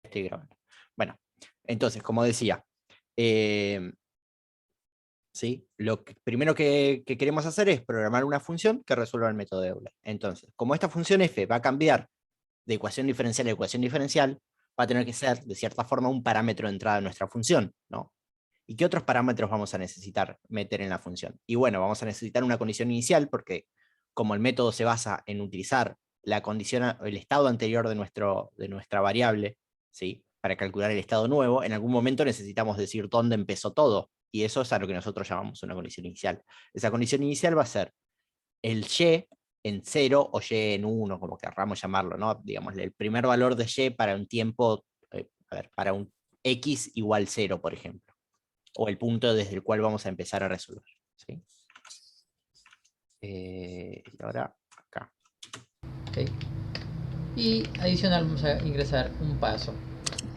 estoy grabando. Bueno, entonces, como decía, ¿sí? Lo primero que queremos hacer es programar una función que resuelva el método de Euler. Entonces, como esta función f va a cambiar de ecuación diferencial a ecuación diferencial, va a tener que ser, de cierta forma, un parámetro de entrada de nuestra función, ¿no? ¿Y qué otros parámetros vamos a necesitar meter en la función? Y bueno, vamos a necesitar una condición inicial, porque como el método se basa en utilizar la condición, el estado anterior de nuestra variable, ¿sí? Para calcular el estado nuevo, en algún momento necesitamos decir dónde empezó todo, y eso es a lo que nosotros llamamos una condición inicial. Esa condición inicial va a ser el y en 0 o y en 1, como querramos llamarlo, ¿no? Digamos, el primer valor de y para un tiempo, para un x igual 0, por ejemplo, o el punto desde el cual vamos a empezar a resolver, ¿sí? Y ahora acá. Okay. Y adicional vamos a ingresar un paso.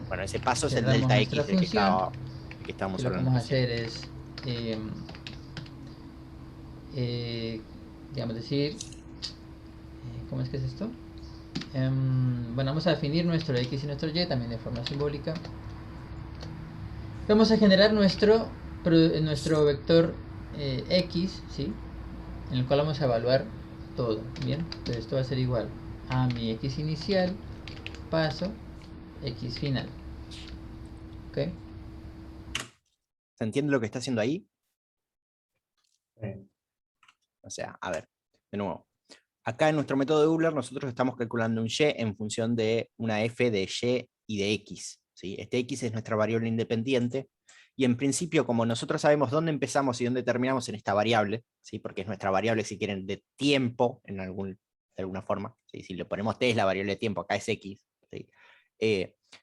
Bueno, ese paso es el Cerramos delta nuestra x del función, que que estábamos lo que hablando vamos a recién. hacer es, digamos decir, ¿cómo es que es esto? Bueno, vamos a definir nuestro x y nuestro y también de forma simbólica. Vamos a generar nuestro vector x, ¿sí? En el cual vamos a evaluar todo, ¿bien? Entonces esto va a ser igual a mi x inicial, paso, x final. ¿Ok? ¿Se entiende lo que está haciendo ahí? Sí. O sea, a ver, de nuevo. Acá en nuestro método de Euler nosotros estamos calculando un y en función de una f de y y de x, ¿sí? Este x es nuestra variable independiente, y en principio, como nosotros sabemos dónde empezamos y dónde terminamos en esta variable, ¿sí? Porque es nuestra variable, si quieren, de tiempo, de alguna forma, ¿sí? Si le ponemos t es la variable de tiempo, acá es x, ¿sí?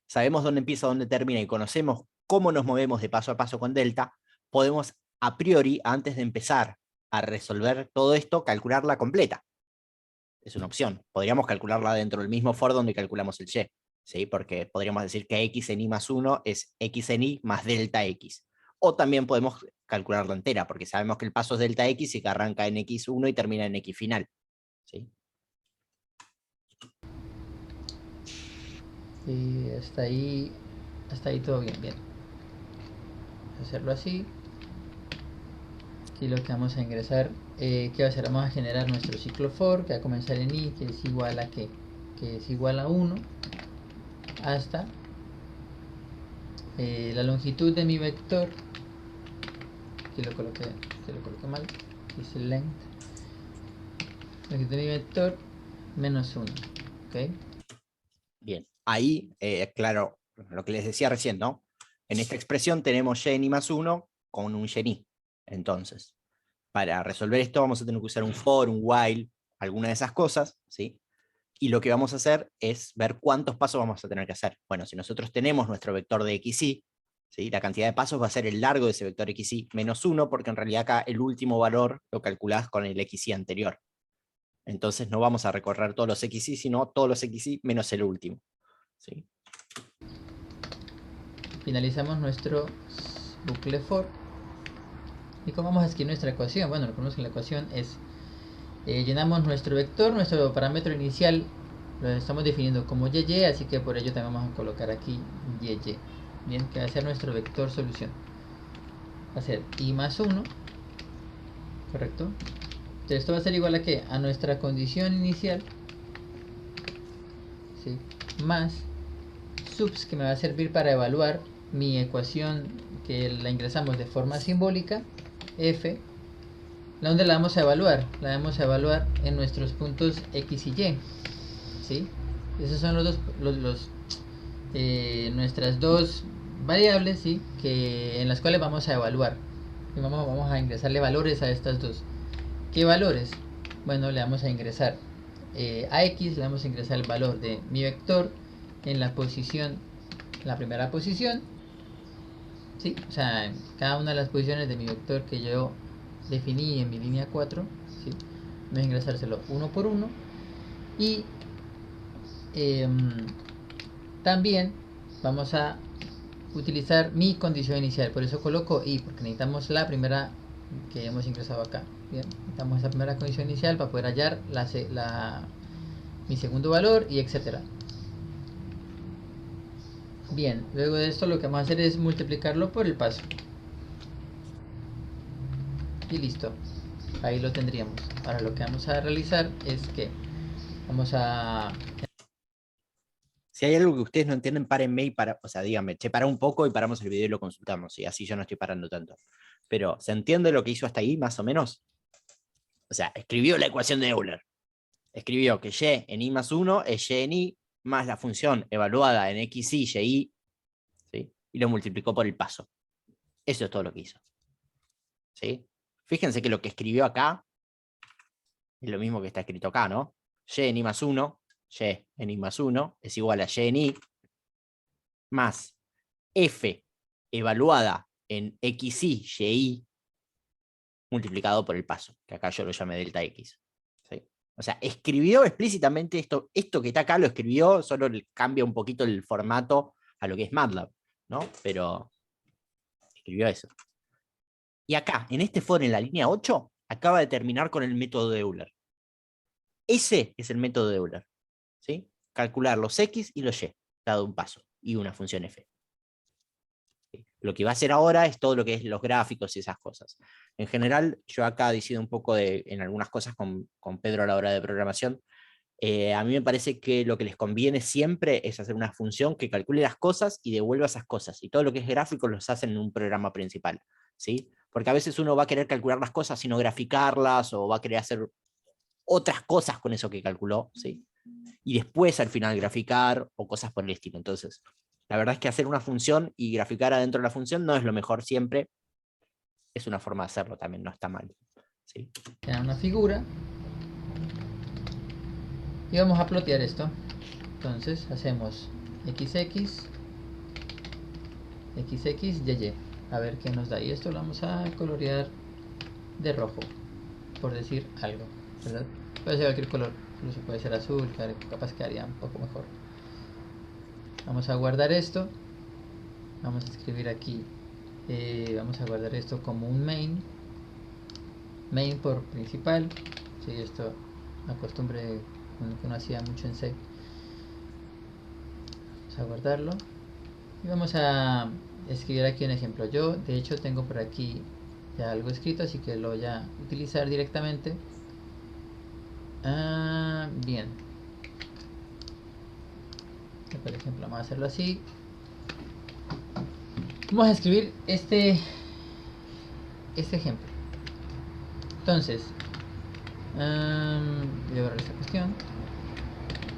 Sabemos dónde empieza, dónde termina, y conocemos cómo nos movemos de paso a paso con delta, podemos a priori, antes de empezar a resolver todo esto, calcularla completa. Es una opción. Podríamos calcularla dentro del mismo for donde calculamos el y, ¿sí? Porque podríamos decir que x en y más 1 es x en y más delta x. O también podemos calcularla entera, porque sabemos que el paso es delta x y que arranca en x1 y termina en x final, ¿sí? Y hasta ahí todo bien, bien. Vamos a hacerlo así. Aquí lo que vamos a ingresar, ¿qué va a hacer? Vamos a generar nuestro ciclo for, que va a comenzar en i, que es igual a ¿qué? Que es igual a 1, hasta la longitud de mi vector, aquí lo coloqué mal, aquí es el length, longitud de mi vector, menos 1, ¿ok? Bien, ahí, claro, lo que les decía recién, ¿no? En esta expresión tenemos y en y más 1 con un y en y. Entonces, para resolver esto vamos a tener que usar un for, un while, alguna de esas cosas, ¿sí? Y lo que vamos a hacer es ver cuántos pasos vamos a tener que hacer. Bueno, si nosotros tenemos nuestro vector de xy, ¿sí? La cantidad de pasos va a ser el largo de ese vector xy menos 1, porque en realidad acá el último valor lo calculás con el xy anterior. Entonces no vamos a recorrer todos los xy, sino todos los xy menos el último, ¿sí? Finalizamos nuestro bucle for. ¿Y cómo vamos a escribir nuestra ecuación? Bueno, lo que tenemos en la ecuación es, llenamos nuestro vector, nuestro parámetro inicial lo estamos definiendo como y, así que por ello también vamos a colocar aquí y. Bien, que va a ser nuestro vector solución. Va a ser i más 1, ¿correcto? Entonces esto va a ser igual a ¿qué? A nuestra condición inicial, ¿sí? Más subs, que me va a servir para evaluar mi ecuación, que la ingresamos de forma simbólica, f. ¿Dónde la vamos a evaluar? La vamos a evaluar en nuestros puntos x y y, ¿sí? Esos son nuestras dos variables, ¿sí? En las cuales vamos a evaluar. Y vamos a ingresarle valores a estas dos. ¿Qué valores? Bueno, le vamos a ingresar a x, le vamos a ingresar el valor de mi vector en la posición, la primera posición, ¿sí? O sea, en cada una de las posiciones de mi vector que yo definí en mi línea 4, ¿sí? Voy a ingresárselo uno por uno. Y también vamos a utilizar mi condición inicial, por eso coloco i, porque necesitamos la primera que hemos ingresado acá. Bien, necesitamos esa primera condición inicial para poder hallar mi segundo valor, y etcétera. Bien, luego de esto lo que vamos a hacer es multiplicarlo por el paso. Y listo. Ahí lo tendríamos. Ahora lo que vamos a realizar es que vamos a... Si hay algo que ustedes no entienden, párenme y o sea, díganme, che, para un poco y paramos el video y lo consultamos, y así yo no estoy parando tanto. Pero, ¿se entiende lo que hizo hasta ahí, más o menos? O sea, escribió la ecuación de Euler. Escribió que y en i más 1 es y en i más la función evaluada en xy, y, ¿sí? Y lo multiplicó por el paso. Eso es todo lo que hizo. ¿Sí? Fíjense que lo que escribió acá es lo mismo que está escrito acá, ¿no? Y en i más 1, y en i más 1 es igual a y en i más f evaluada en xy, y multiplicado por el paso, que acá yo lo llamé delta x. ¿Sí? O sea, escribió explícitamente esto que está acá, lo escribió, solo le cambia un poquito el formato a lo que es MATLAB, ¿no? Pero escribió eso. Y acá, en este for, en la línea 8, acaba de terminar con el método de Euler. Ese es el método de Euler. ¿Sí? Calcular los x y los y, dado un paso, y una función f. ¿Sí? Lo que va a hacer ahora es todo lo que es los gráficos y esas cosas. En general, yo acá decido un poco en algunas cosas con Pedro a la hora de programación. A mí me parece que lo que les conviene siempre es hacer una función que calcule las cosas y devuelva esas cosas. Y todo lo que es gráfico los hacen en un programa principal. ¿Sí? Porque a veces uno va a querer calcular las cosas y no graficarlas, o va a querer hacer otras cosas con eso que calculó. ¿Sí? Y después al final graficar o cosas por el estilo. Entonces, la verdad es que hacer una función y graficar adentro de la función no es lo mejor siempre. Es una forma de hacerlo también, no está mal. ¿Sí? Crear una figura. Y vamos a plotear esto. Entonces hacemos XX, XX, YY. A ver qué nos da. Y esto lo vamos a colorear de rojo, por decir algo, ¿verdad? Puede ser cualquier color, incluso puede ser azul, capaz quedaría un poco mejor. Vamos a guardar esto. Vamos a escribir aquí. Vamos a guardar esto como un main. Main por principal. Sí, esto una costumbre que uno hacía mucho en C. Vamos a guardarlo. Y vamos a escribir aquí un ejemplo. Yo, de hecho, tengo por aquí ya algo escrito, así que lo voy a utilizar directamente. Bien. Por ejemplo, vamos a hacerlo así. Vamos a escribir este ejemplo. Entonces, voy a borrar esta cuestión.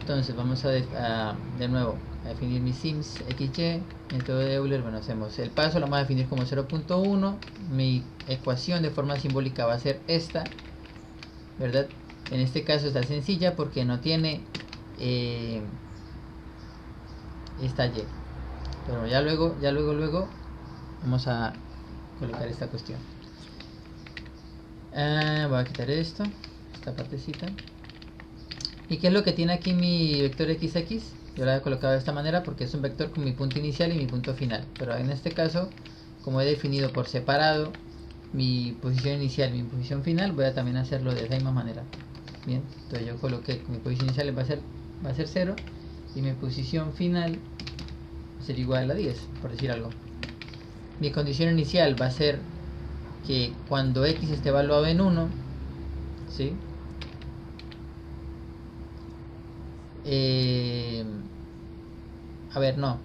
Entonces vamos a de nuevo a definir mi sims xy, método de Euler. Bueno, hacemos el paso, lo vamos a definir como 0.1. Mi ecuación de forma simbólica va a ser esta, ¿verdad? En este caso está sencilla porque no tiene esta y. Pero ya luego vamos a colocar esta cuestión. Voy a quitar esta partecita. ¿Y qué es lo que tiene aquí mi vector XX? Yo lo he colocado de esta manera porque es un vector con mi punto inicial y mi punto final. Pero en este caso, como he definido por separado mi posición inicial y mi posición final, voy a también hacerlo de esa misma manera. Bien, entonces yo coloqué que mi posición inicial va a ser 0 y mi posición final va a ser igual a 10, por decir algo. Mi condición inicial va a ser que cuando x esté evaluado en 1, ¿sí? A ver, no.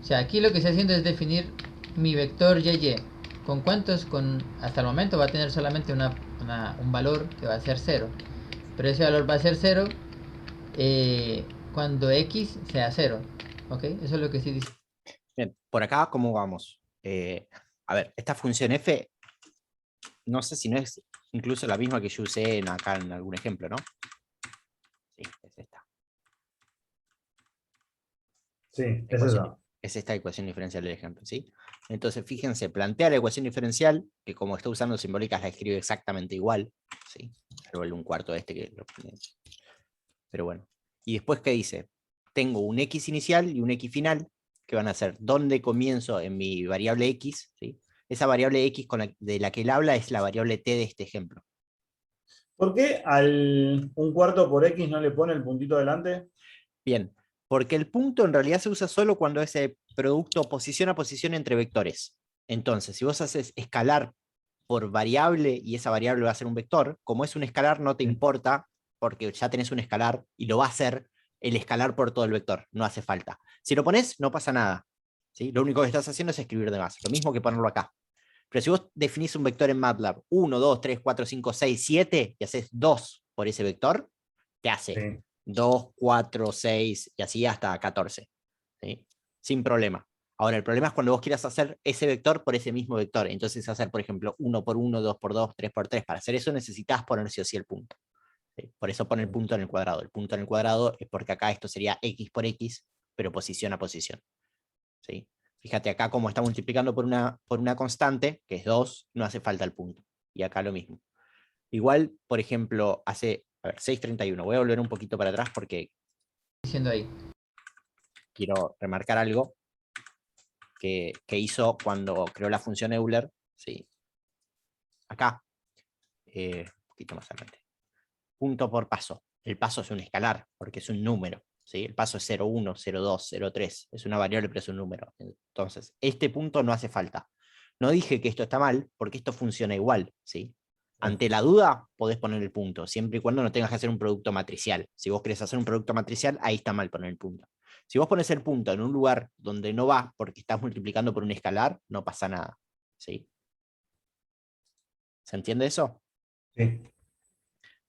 O sea, aquí lo que estoy haciendo es definir mi vector y. ¿Con cuántos? Hasta el momento va a tener solamente un valor que va a ser 0. Pero ese valor va a ser 0 cuando x sea 0. ¿Ok? Eso es lo que sí dice. Bien, por acá, ¿cómo vamos? A ver, esta función f, no sé si no es incluso la misma que yo usé acá en algún ejemplo, ¿no? Sí, es esta. Sí, es esa. Es esta ecuación diferencial del ejemplo, ¿sí? Entonces, fíjense, plantea la ecuación diferencial, que como está usando simbólicas la escribe exactamente igual, ¿sí? Salvo el 1/4 de este que lo pone. Pero bueno. Y después, ¿qué dice? Tengo un x inicial y un x final, que van a ser dónde comienzo en mi variable x, ¿sí? Esa variable x de la que él habla es la variable t de este ejemplo. ¿Por qué al 1/4 por x no le pone el puntito delante? Bien, Porque el punto en realidad se usa solo cuando es el producto posición a posición entre vectores. Entonces, si vos haces escalar por variable y esa variable va a ser un vector, como es un escalar no te importa porque ya tenés un escalar y lo va a hacer el escalar por todo el vector, no hace falta. Si lo pones, no pasa nada. ¿Sí? Lo único que estás haciendo es escribir de más, lo mismo que ponerlo acá. Pero si vos definís un vector en MATLAB 1, 2, 3, 4, 5, 6, 7 y haces 2 por ese vector, te hace Sí. 2, 4, 6 y así hasta 14. ¿Sí? Sin problema. Ahora, el problema es cuando vos quieras hacer ese vector por ese mismo vector. Entonces, hacer, por ejemplo, 1 por 1, 2 por 2, 3 por 3. Para hacer eso necesitas poner sí o sí el punto. ¿Sí? Por eso pone el punto en el cuadrado. El punto en el cuadrado es porque acá esto sería x por x, pero posición a posición. ¿Sí? Fíjate acá cómo está multiplicando por una constante, que es 2, no hace falta el punto. Y acá lo mismo. Igual, por ejemplo, hace, a ver, 6.31. Voy a volver un poquito para atrás porque Diciendo ahí. quiero remarcar algo que hizo cuando creó la función Euler. ¿Sí? Acá, un poquito más adelante. Punto por paso. El paso es un escalar, porque es un número. ¿Sí? El paso es 0,1, 0,2, 0,3. Es una variable, pero es un número. Entonces, este punto no hace falta. No dije que esto está mal, porque esto funciona igual. ¿Sí? Ante la duda, podés poner el punto, siempre y cuando no tengas que hacer un producto matricial. Si vos querés hacer un producto matricial, ahí está mal poner el punto. Si vos pones el punto en un lugar donde no va porque estás multiplicando por un escalar, no pasa nada. ¿Sí? ¿Se entiende eso? Sí.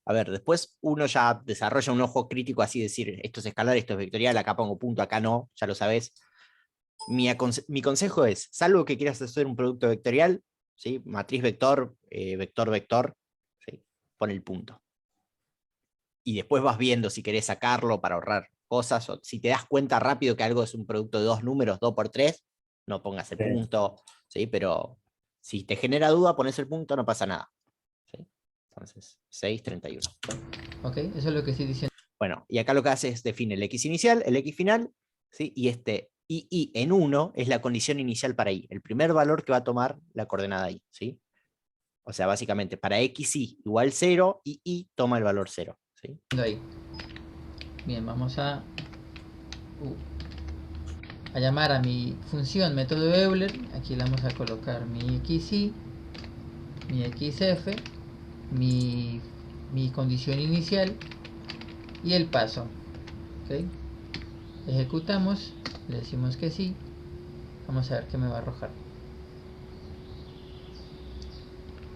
A ver, después uno ya desarrolla un ojo crítico, así decir, esto es escalar, esto es vectorial, acá pongo punto, acá no, ya lo sabés. Mi consejo es, salvo que quieras hacer un producto vectorial, ¿sí? Matriz vector, vector, vector, ¿sí? Pon el punto. Y después vas viendo si querés sacarlo para ahorrar cosas, o si te das cuenta rápido que algo es un producto de dos números, 2 por 3, no pongas el Sí. punto, ¿sí? Pero si te genera duda, pones el punto, no pasa nada. ¿Sí? Entonces, 6.31. Ok, eso es lo que estoy diciendo. Bueno, y acá lo que hace es define el x inicial, el x final, ¿sí? Y este i en 1 es la condición inicial para i, el primer valor que va a tomar la coordenada i, ¿sí? O sea, básicamente, para xi igual 0, i toma el valor 0, ¿sí? Ahí. Bien, vamos a llamar a mi función método Euler. Aquí le vamos a colocar mi xi, mi xf, mi condición inicial y el paso. ¿Okay? Ejecutamos, le decimos que sí. Vamos a ver qué me va a arrojar.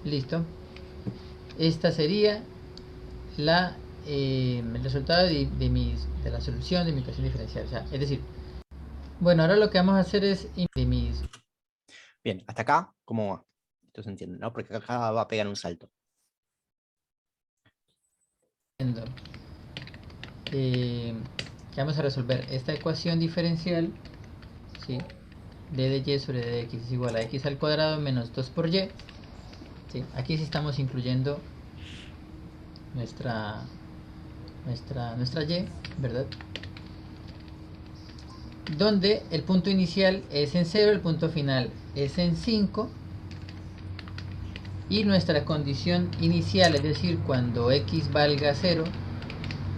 Listo. Esta sería el resultado de la solución de mi ecuación diferencial. O sea, es decir, bueno, ahora lo que vamos a hacer es Bien, hasta acá, ¿cómo va? Esto se entiende, ¿no? Porque acá va a pegar un salto. que vamos a resolver esta ecuación diferencial, ¿sí? d de y sobre d de x es igual a x al cuadrado menos 2 por y. ¿Sí? Aquí sí estamos incluyendo nuestra y, ¿verdad? Donde el punto inicial es en 0, el punto final es en 5 y nuestra condición inicial, es decir, cuando x valga 0,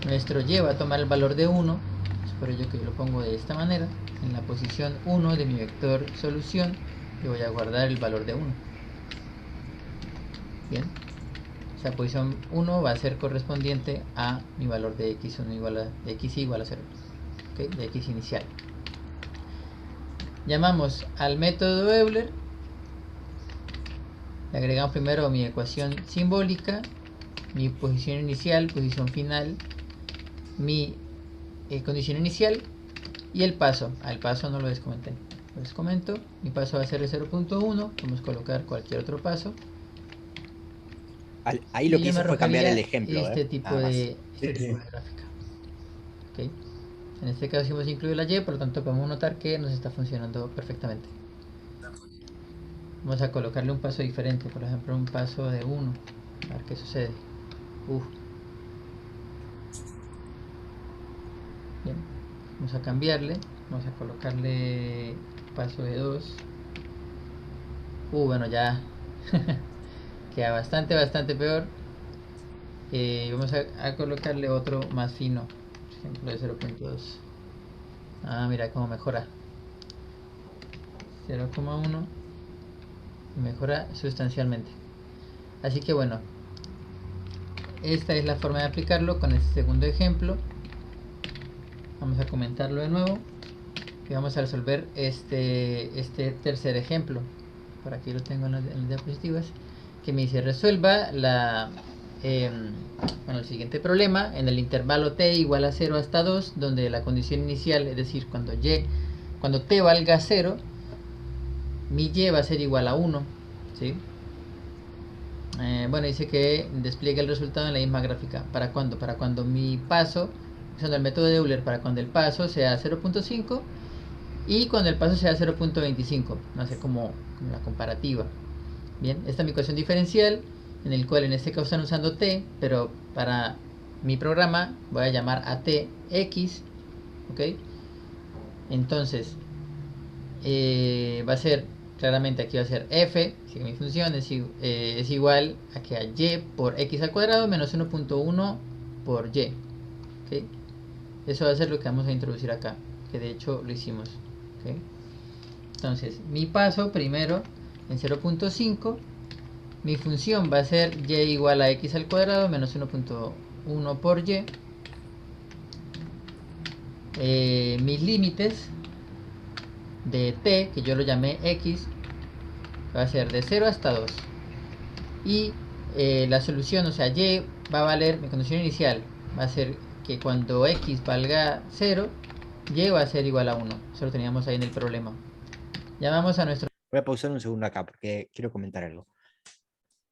nuestro y va a tomar el valor de 1, es por ello que yo lo pongo de esta manera, en la posición 1 de mi vector solución, y voy a guardar el valor de 1. Bien, esa posición 1 va a ser correspondiente a mi valor de x1 igual a, de x igual a 0, ¿okay? De x inicial. Llamamos al método Euler, le agregamos primero mi ecuación simbólica, mi posición inicial, posición final, mi condición inicial y el paso. Al paso no lo descomenté, lo descomento. Mi paso va a ser el 0.1, podemos colocar cualquier otro paso. Ahí lo que hice fue cambiar el ejemplo. Este tipo de gráfica. ¿Okay? En este caso hemos incluido la y, por lo tanto podemos notar que nos está funcionando perfectamente. Vamos a colocarle un paso diferente, por ejemplo un paso de 1, a ver qué sucede. Bien, vamos a cambiarle, vamos a colocarle paso de 2. Bueno, ya queda bastante peor. Vamos a colocarle otro más fino, por ejemplo de 0.2. Ah, mira cómo mejora. 0,1 mejora sustancialmente. Así que bueno, esta es la forma de aplicarlo con este segundo ejemplo. Vamos a comentarlo de nuevo y vamos a resolver este tercer ejemplo. Por aquí lo tengo en las diapositivas, que me dice resuelva el siguiente problema en el intervalo t igual a 0 hasta 2, donde la condición inicial, es decir, cuando t valga 0, mi y va a ser igual a 1, ¿sí? Bueno, dice que despliegue el resultado en la misma gráfica. ¿Para cuándo? Para cuando mi paso, usando el método de Euler, para cuando el paso sea 0.5 y cuando el paso sea 0.25. No sé, como la comparativa. Bien, esta es mi ecuación diferencial, en el cual en este caso están usando t, pero para mi programa voy a llamar a t x, ¿ok? Entonces, va a ser, claramente aquí va a ser f, si mi función es igual a que a y por x al cuadrado menos 1.1 por y, ¿ok? Eso va a ser lo que vamos a introducir acá, que de hecho lo hicimos, ¿ok? Entonces, mi paso primero en 0.5, mi función va a ser y igual a x al cuadrado menos 1.1 por y. Mis límites de t, que yo lo llamé x, va a ser de 0 hasta 2. Y la solución, o sea, y va a valer, mi condición inicial va a ser que cuando x valga 0, y va a ser igual a 1. Eso lo teníamos ahí en el problema. Llamamos a nuestro... Voy a pausar un segundo acá porque quiero comentar algo.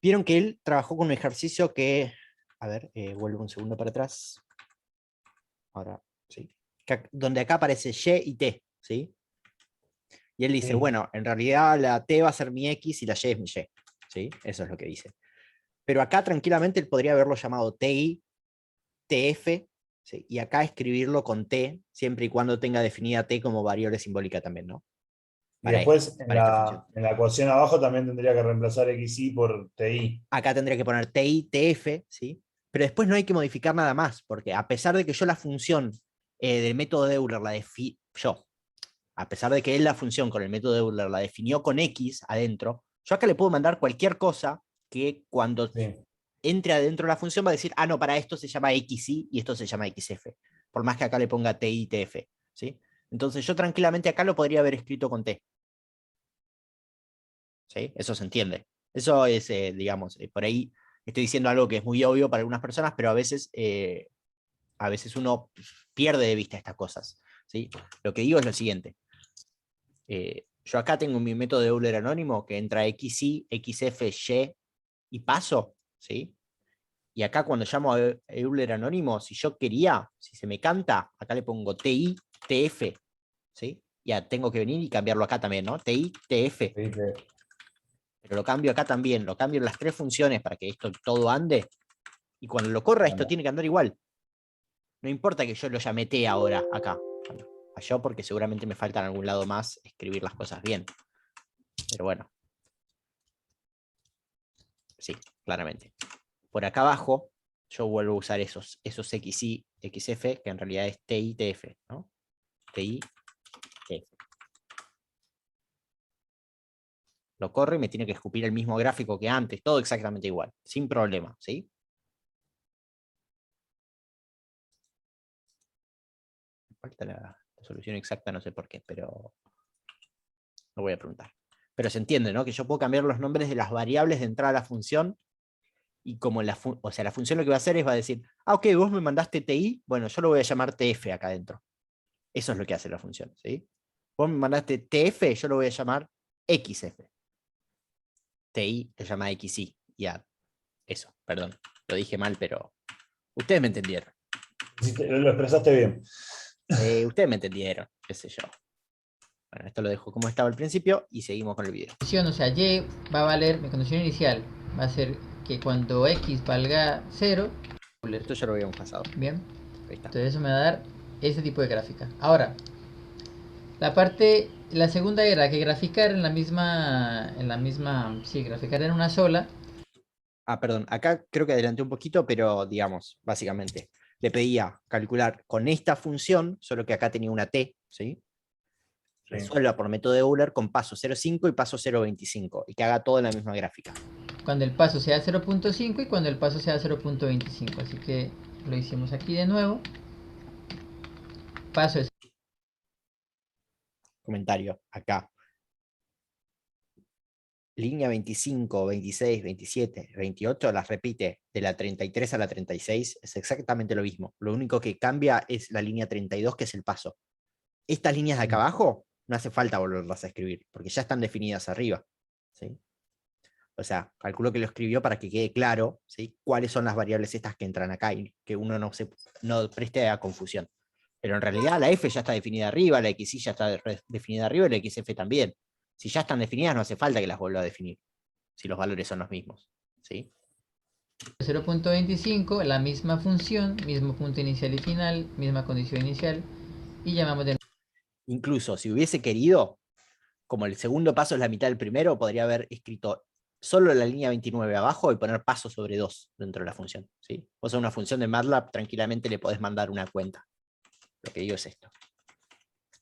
Vieron que él trabajó con un ejercicio que, a ver, vuelvo un segundo para atrás. Ahora, sí. Donde acá aparece y y t, ¿sí? Y él dice, Sí. bueno, en realidad la t va a ser mi x y la y es mi y, ¿sí? Eso es lo que dice. Pero acá tranquilamente él podría haberlo llamado ti, tf, ¿sí? Y acá escribirlo con t, siempre y cuando tenga definida t como variable simbólica también, ¿no? Y Para, después para esta función. en la ecuación abajo también tendría que reemplazar xy por ti. Acá tendría que poner ti, tf, ¿sí? Pero después no hay que modificar nada más, porque a pesar de que yo la función del método de Euler a pesar de que él la función con el método de Euler la definió con x adentro, yo acá le puedo mandar cualquier cosa que cuando Sí. entre adentro de la función va a decir, ah, no, para esto se llama xy y esto se llama xf, por más que acá le ponga ti, tf, ¿sí? Entonces yo tranquilamente acá lo podría haber escrito con t, ¿sí? Eso se entiende. Eso es, digamos, por ahí estoy diciendo algo que es muy obvio para algunas personas, pero a veces uno pierde de vista estas cosas, ¿sí? Lo que digo es lo siguiente. Yo acá tengo mi método de Euler anónimo que entra xy, xf, y paso, ¿sí? Y acá cuando llamo a Euler anónimo, si yo quería, si se me canta, acá le pongo ti, tf, ¿sí? Ya tengo que venir y cambiarlo acá también, ¿no? ti, tf. Sí, Pero lo cambio acá también, lo cambio en las tres funciones para que esto todo ande. Y cuando lo corra, esto tiene que andar igual. No importa que yo lo llame t ahora, acá. Bueno, a yo porque seguramente me falta en algún lado más escribir las cosas bien. Pero bueno. Sí, claramente. Por acá abajo, yo vuelvo a usar esos XY, XF, que en realidad es TI, TF, ¿no? TI, TF. Lo corro y me tiene que escupir el mismo gráfico que antes, todo exactamente igual, sin problema, ¿sí? Falta la solución exacta, no sé por qué, pero lo voy a preguntar. Pero se entiende, ¿no? Que yo puedo cambiar los nombres de las variables de entrada a la función y como o sea, la función lo que va a hacer es va a decir, ah, ok, vos me mandaste TI, bueno, yo lo voy a llamar TF acá adentro. Eso es lo que hace la función, ¿sí? Vos me mandaste TF, yo lo voy a llamar XF. TI lo llama XY. Ya, eso, perdón. Lo dije mal, pero ustedes me entendieron. lo expresaste bien. Ustedes me entendieron, qué sé yo. Bueno, esto lo dejo como estaba al principio y seguimos con el video. O sea, y va a valer, mi condición inicial va a ser que cuando x valga 0, Esto ya lo habíamos pasado. bien, Ahí está. entonces eso me va a dar este tipo de gráfica. Ahora, la segunda era que graficar sí, graficar en una sola. Ah, perdón, acá creo que adelanté un poquito, pero digamos, básicamente, le pedía calcular con esta función, solo que acá tenía una t, ¿sí? Sí. Resuelva por método de Euler con paso 0,5 y paso 0,25 y que haga todo en la misma gráfica. Cuando el paso sea 0.5 y cuando el paso sea 0.25. Así que lo hicimos aquí de nuevo. Paso es Comentario, acá. Línea 25, 26, 27, 28 las repite de la 33 a la 36, es exactamente lo mismo. Lo único que cambia es la línea 32, que es el paso. Estas líneas de acá abajo no hace falta volverlas a escribir, porque ya están definidas arriba, ¿sí? O sea, calculo que lo escribió para que quede claro, ¿sí?, cuáles son las variables estas que entran acá y que uno no preste a confusión. Pero en realidad la f ya está definida arriba, la xy ya está definida arriba y la xf también. Si ya están definidas, no hace falta que las vuelva a definir, si los valores son los mismos, ¿sí? 0.25, la misma función, mismo punto inicial y final, misma condición inicial, y llamamos de Incluso si hubiese querido, como el segundo paso es la mitad del primero, podría haber escrito solo la línea 29 abajo y poner paso sobre 2 dentro de la función, ¿sí? O sea, una función de MATLAB tranquilamente le podés mandar una cuenta. Lo que digo es esto.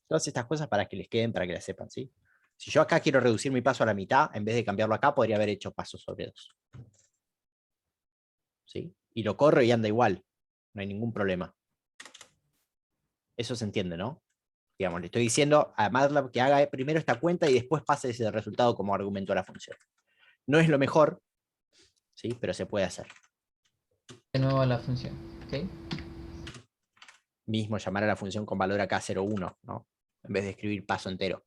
Todas estas cosas para que les queden, para que las sepan, ¿sí? Si yo acá quiero reducir mi paso a la mitad, en vez de cambiarlo acá, podría haber hecho paso sobre 2. ¿Sí? Y lo corro y anda igual. No hay ningún problema. Eso se entiende, ¿no? Digamos, le estoy diciendo a MATLAB que haga primero esta cuenta y después pase ese resultado como argumento a la función. No es lo mejor, ¿sí?, pero se puede hacer. nuevo a la función. ¿Okay? Mismo llamar a la función con valor acá 0,1, ¿no?, en vez de escribir paso entero.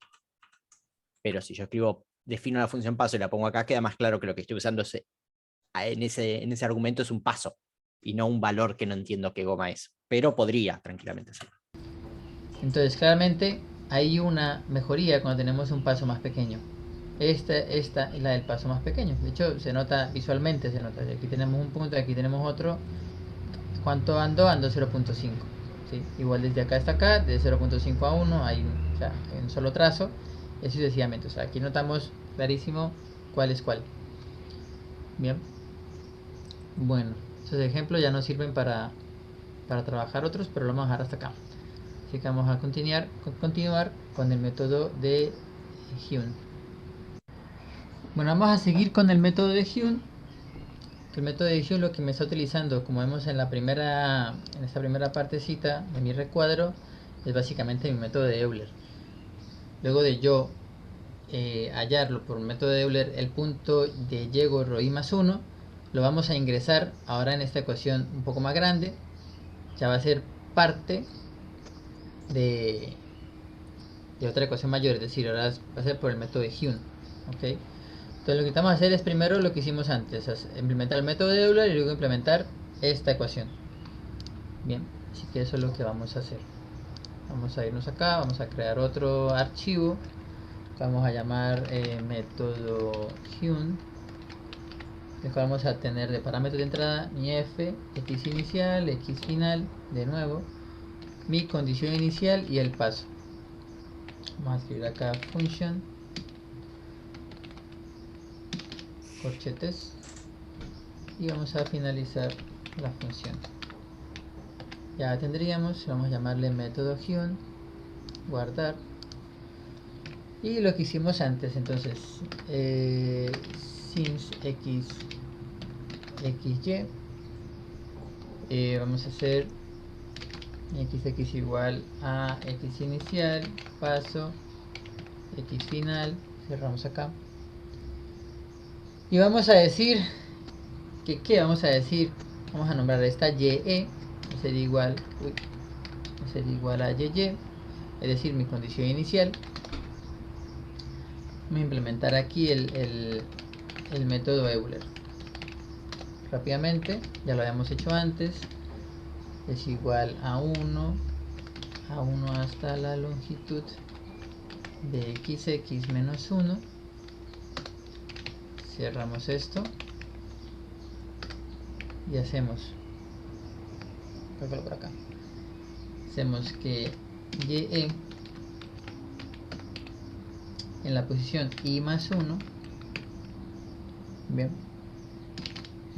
Pero si yo defino la función paso y la pongo acá, queda más claro que lo que estoy usando en ese argumento es un paso y no un valor que no entiendo qué goma es. Pero podría tranquilamente hacerlo. Entonces, claramente hay una mejoría cuando tenemos un paso más pequeño. Esta es la del paso más pequeño. De hecho, se nota visualmente, se nota. Aquí tenemos un punto, aquí tenemos otro. ¿Cuánto ando? Ando 0.5. ¿Sí? Igual desde acá hasta acá, de 0.5 a 1, hay un solo trazo, y así sucesivamente. O sea, aquí notamos clarísimo cuál es cuál. Bien. Bueno, esos ejemplos ya no sirven para trabajar otros, pero lo vamos a dejar hasta acá. Así que vamos a continuar con el método de Hume. Bueno, vamos a seguir con el método de Hume. El método de Hume lo que me está utilizando, como vemos en esta primera partecita de mi recuadro, es básicamente mi método de Euler. Luego de yo hallarlo por un método de Euler, el punto de y gorro i más 1, lo vamos a ingresar ahora en esta ecuación un poco más grande. Ya va a ser parte de otra ecuación mayor, es decir, ahora va a ser por el método de Hume. ¿Okay? Entonces lo que vamos a hacer es primero lo que hicimos antes, es implementar el método de Euler y luego implementar esta ecuación. Bien, así que eso es lo que vamos a hacer. Vamos a irnos acá, vamos a crear otro archivo, vamos a llamar método Hume. Después vamos a tener de parámetro de entrada mi f, x inicial, x final, de nuevo, mi condición inicial y el paso. Vamos a escribir acá function corchetes y vamos a finalizar la función. Ya tendríamos, vamos a llamarle método Hume, guardar, y lo que hicimos antes. Entonces since x xy, vamos a hacer xx igual a x inicial, paso, x final, cerramos acá y vamos a decir que ¿qué vamos a decir? Vamos a nombrar esta ye, va a ser igual a ye, es decir, mi condición inicial. Vamos a implementar aquí el método Euler rápidamente, ya lo habíamos hecho antes. Es igual a 1 hasta la longitud de xx menos 1. Cerramos esto y hacemos por acá. Hacemos que ye en la posición i más 1, bien,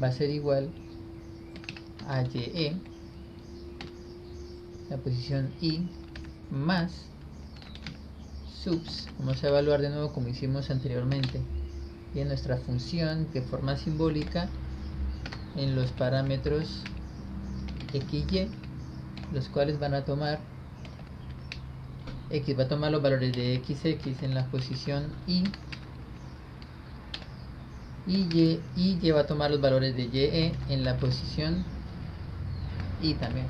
va a ser igual a ye la posición i más subs, vamos a evaluar de nuevo como hicimos anteriormente. Y en nuestra función de forma simbólica en los parámetros xy, los cuales van a tomar x va a tomar los valores de xx en la posición y y va a tomar los valores de y en la posición y también,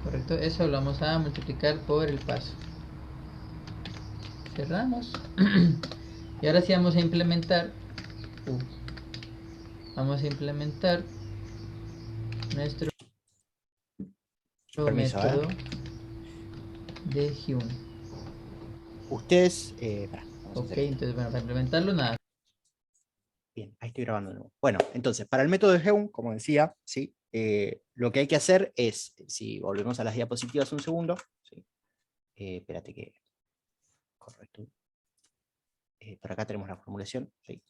correcto. Eso lo vamos a multiplicar por el paso. Cerramos. Y ahora sí vamos a implementar nuestro Permiso, método de Hume. Ustedes, vamos a Ok, hacer esto. entonces bueno, para implementarlo nada. Bien, ahí estoy grabando de nuevo. Bueno, entonces, para el método de Hume, como decía, ¿sí? Lo que hay que hacer es, si volvemos a las diapositivas un segundo, ¿sí? Espérate que... Correcto. Por acá tenemos la formulación, ¿sí?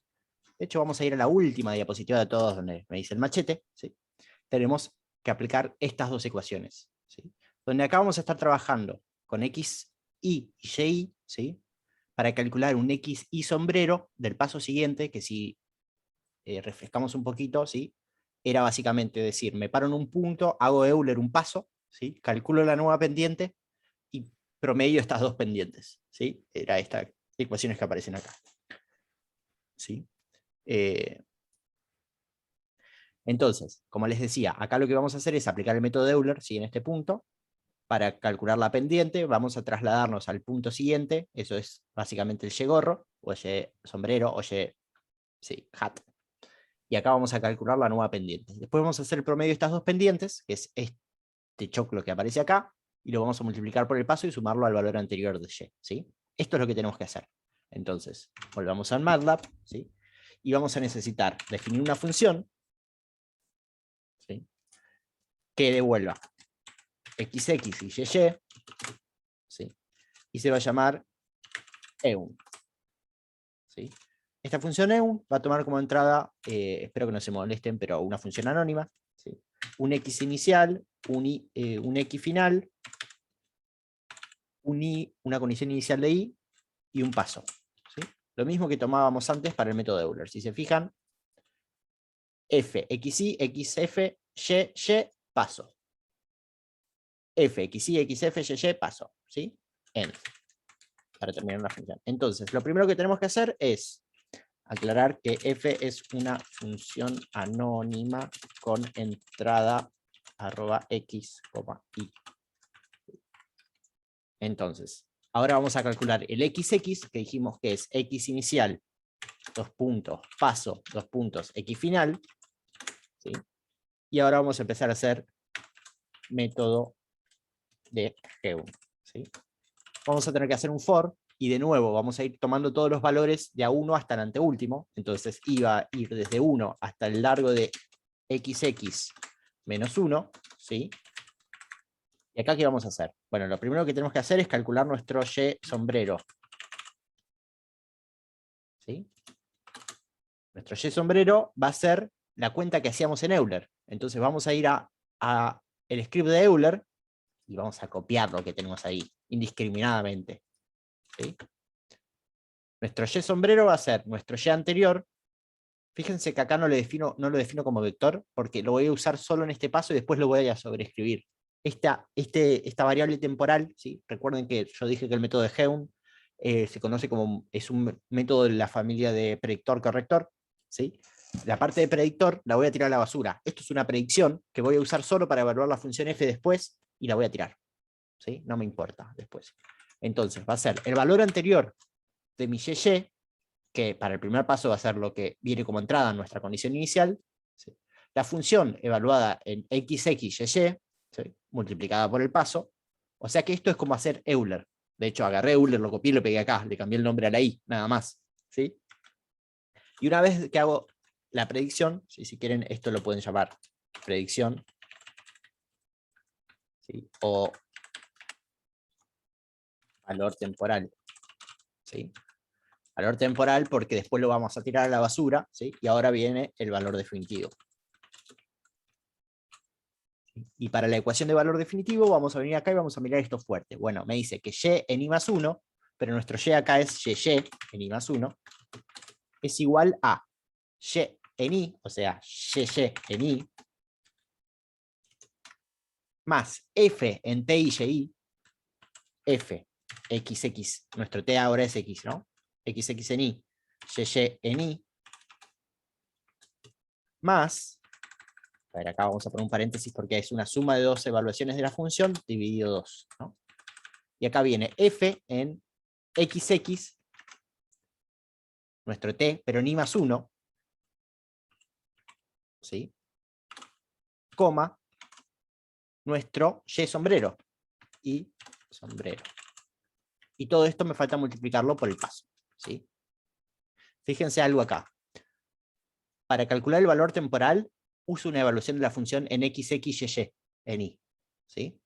De hecho, vamos a ir a la última diapositiva de todos, donde me dice el machete, ¿sí? Tenemos que aplicar estas dos ecuaciones, ¿sí? Donde acá vamos a estar trabajando con x, y y, ¿sí? Para calcular un x y sombrero del paso siguiente, que si refrescamos un poquito, ¿sí? Era básicamente decir, me paro en un punto, hago Euler un paso, ¿sí? Calculo la nueva pendiente y promedio estas dos pendientes, ¿sí? Era estas ecuaciones que aparecen acá, ¿sí? Entonces, como les decía, acá lo que vamos a hacer es aplicar el método de Euler, ¿sí? En este punto, para calcular la pendiente, vamos a trasladarnos al punto siguiente, eso es básicamente el Y gorro, o Y sombrero, o Y, sí, hat. Y acá vamos a calcular la nueva pendiente. Después vamos a hacer el promedio de estas dos pendientes, que es este choclo que aparece acá, y lo vamos a multiplicar por el paso y sumarlo al valor anterior de Y, ¿sí? Esto es lo que tenemos que hacer. Entonces, volvamos al MATLAB, ¿sí? Y vamos a necesitar definir una función, ¿sí? Que devuelva xx y y, ¿sí? Y se va a llamar eun, ¿sí? Esta función eun va a tomar como entrada, espero que no se molesten, pero una función anónima, ¿sí? Un x inicial, un x final, una condición inicial de y y un paso, ¿sí? Lo mismo que tomábamos antes para el método de Euler. Si se fijan, f, xy, xf, y, paso. F, xy, xf, y, paso, ¿sí? End. Para terminar la función. Entonces, lo primero que tenemos que hacer es aclarar que f es una función anónima con entrada @x, y. Entonces, ahora vamos a calcular el xx, que dijimos que es x inicial, dos puntos, paso, dos puntos, x final, ¿sí? Y ahora vamos a empezar a hacer método de Hume, ¿sí? Vamos a tener que hacer un for, y de nuevo vamos a ir tomando todos los valores de a1 hasta el anteúltimo, entonces iba a ir desde 1 hasta el largo de xx menos 1, ¿sí? Y acá, ¿qué vamos a hacer? Bueno, lo primero que tenemos que hacer es calcular nuestro y sombrero, ¿sí? Nuestro y sombrero va a ser la cuenta que hacíamos en Euler. Entonces vamos a ir a el script de Euler y vamos a copiar lo que tenemos ahí, indiscriminadamente, ¿sí? Nuestro y sombrero va a ser nuestro y anterior. Fíjense que acá no lo defino como vector, porque lo voy a usar solo en este paso y después lo voy a sobreescribir. Esta variable temporal, ¿sí? Recuerden que yo dije que el método de Hume se conoce como, es un método de la familia de predictor-corrector, ¿sí? La parte de predictor la voy a tirar a la basura. Esto es una predicción que voy a usar solo para evaluar la función f después y la voy a tirar, ¿sí? No me importa después. Entonces va a ser el valor anterior de mi y, que para el primer paso va a ser lo que viene como entrada en nuestra condición inicial, ¿sí? La función evaluada en xx y y, ¿sí? Multiplicada por el paso, o sea que esto es como hacer Euler. De hecho, agarré Euler, lo copié y lo pegué acá, le cambié el nombre a la i, nada más, ¿sí? Y una vez que hago la predicción, ¿sí? Si quieren, esto lo pueden llamar predicción, ¿sí? O valor temporal, ¿sí? Valor temporal porque después lo vamos a tirar a la basura, ¿sí? Y ahora viene el valor definitivo. Y para la ecuación de valor definitivo vamos a venir acá y vamos a mirar esto fuerte. Bueno, me dice que y en i más 1 pero nuestro y acá es y en i más 1, es igual a y en i, o sea, y en i, más f en t y y, f, xx, nuestro t ahora es x, ¿no? Xx en y en i, más, a ver, acá vamos a poner un paréntesis porque es una suma de dos evaluaciones de la función dividido 2, ¿no? Y acá viene f en xx, nuestro t, pero en i más 1, ¿sí? Coma, nuestro y sombrero, y sombrero. Y todo esto me falta multiplicarlo por el paso, ¿sí? Fíjense algo acá. Para calcular el valor temporal, uso una evaluación de la función en x, y, en i, ¿sí?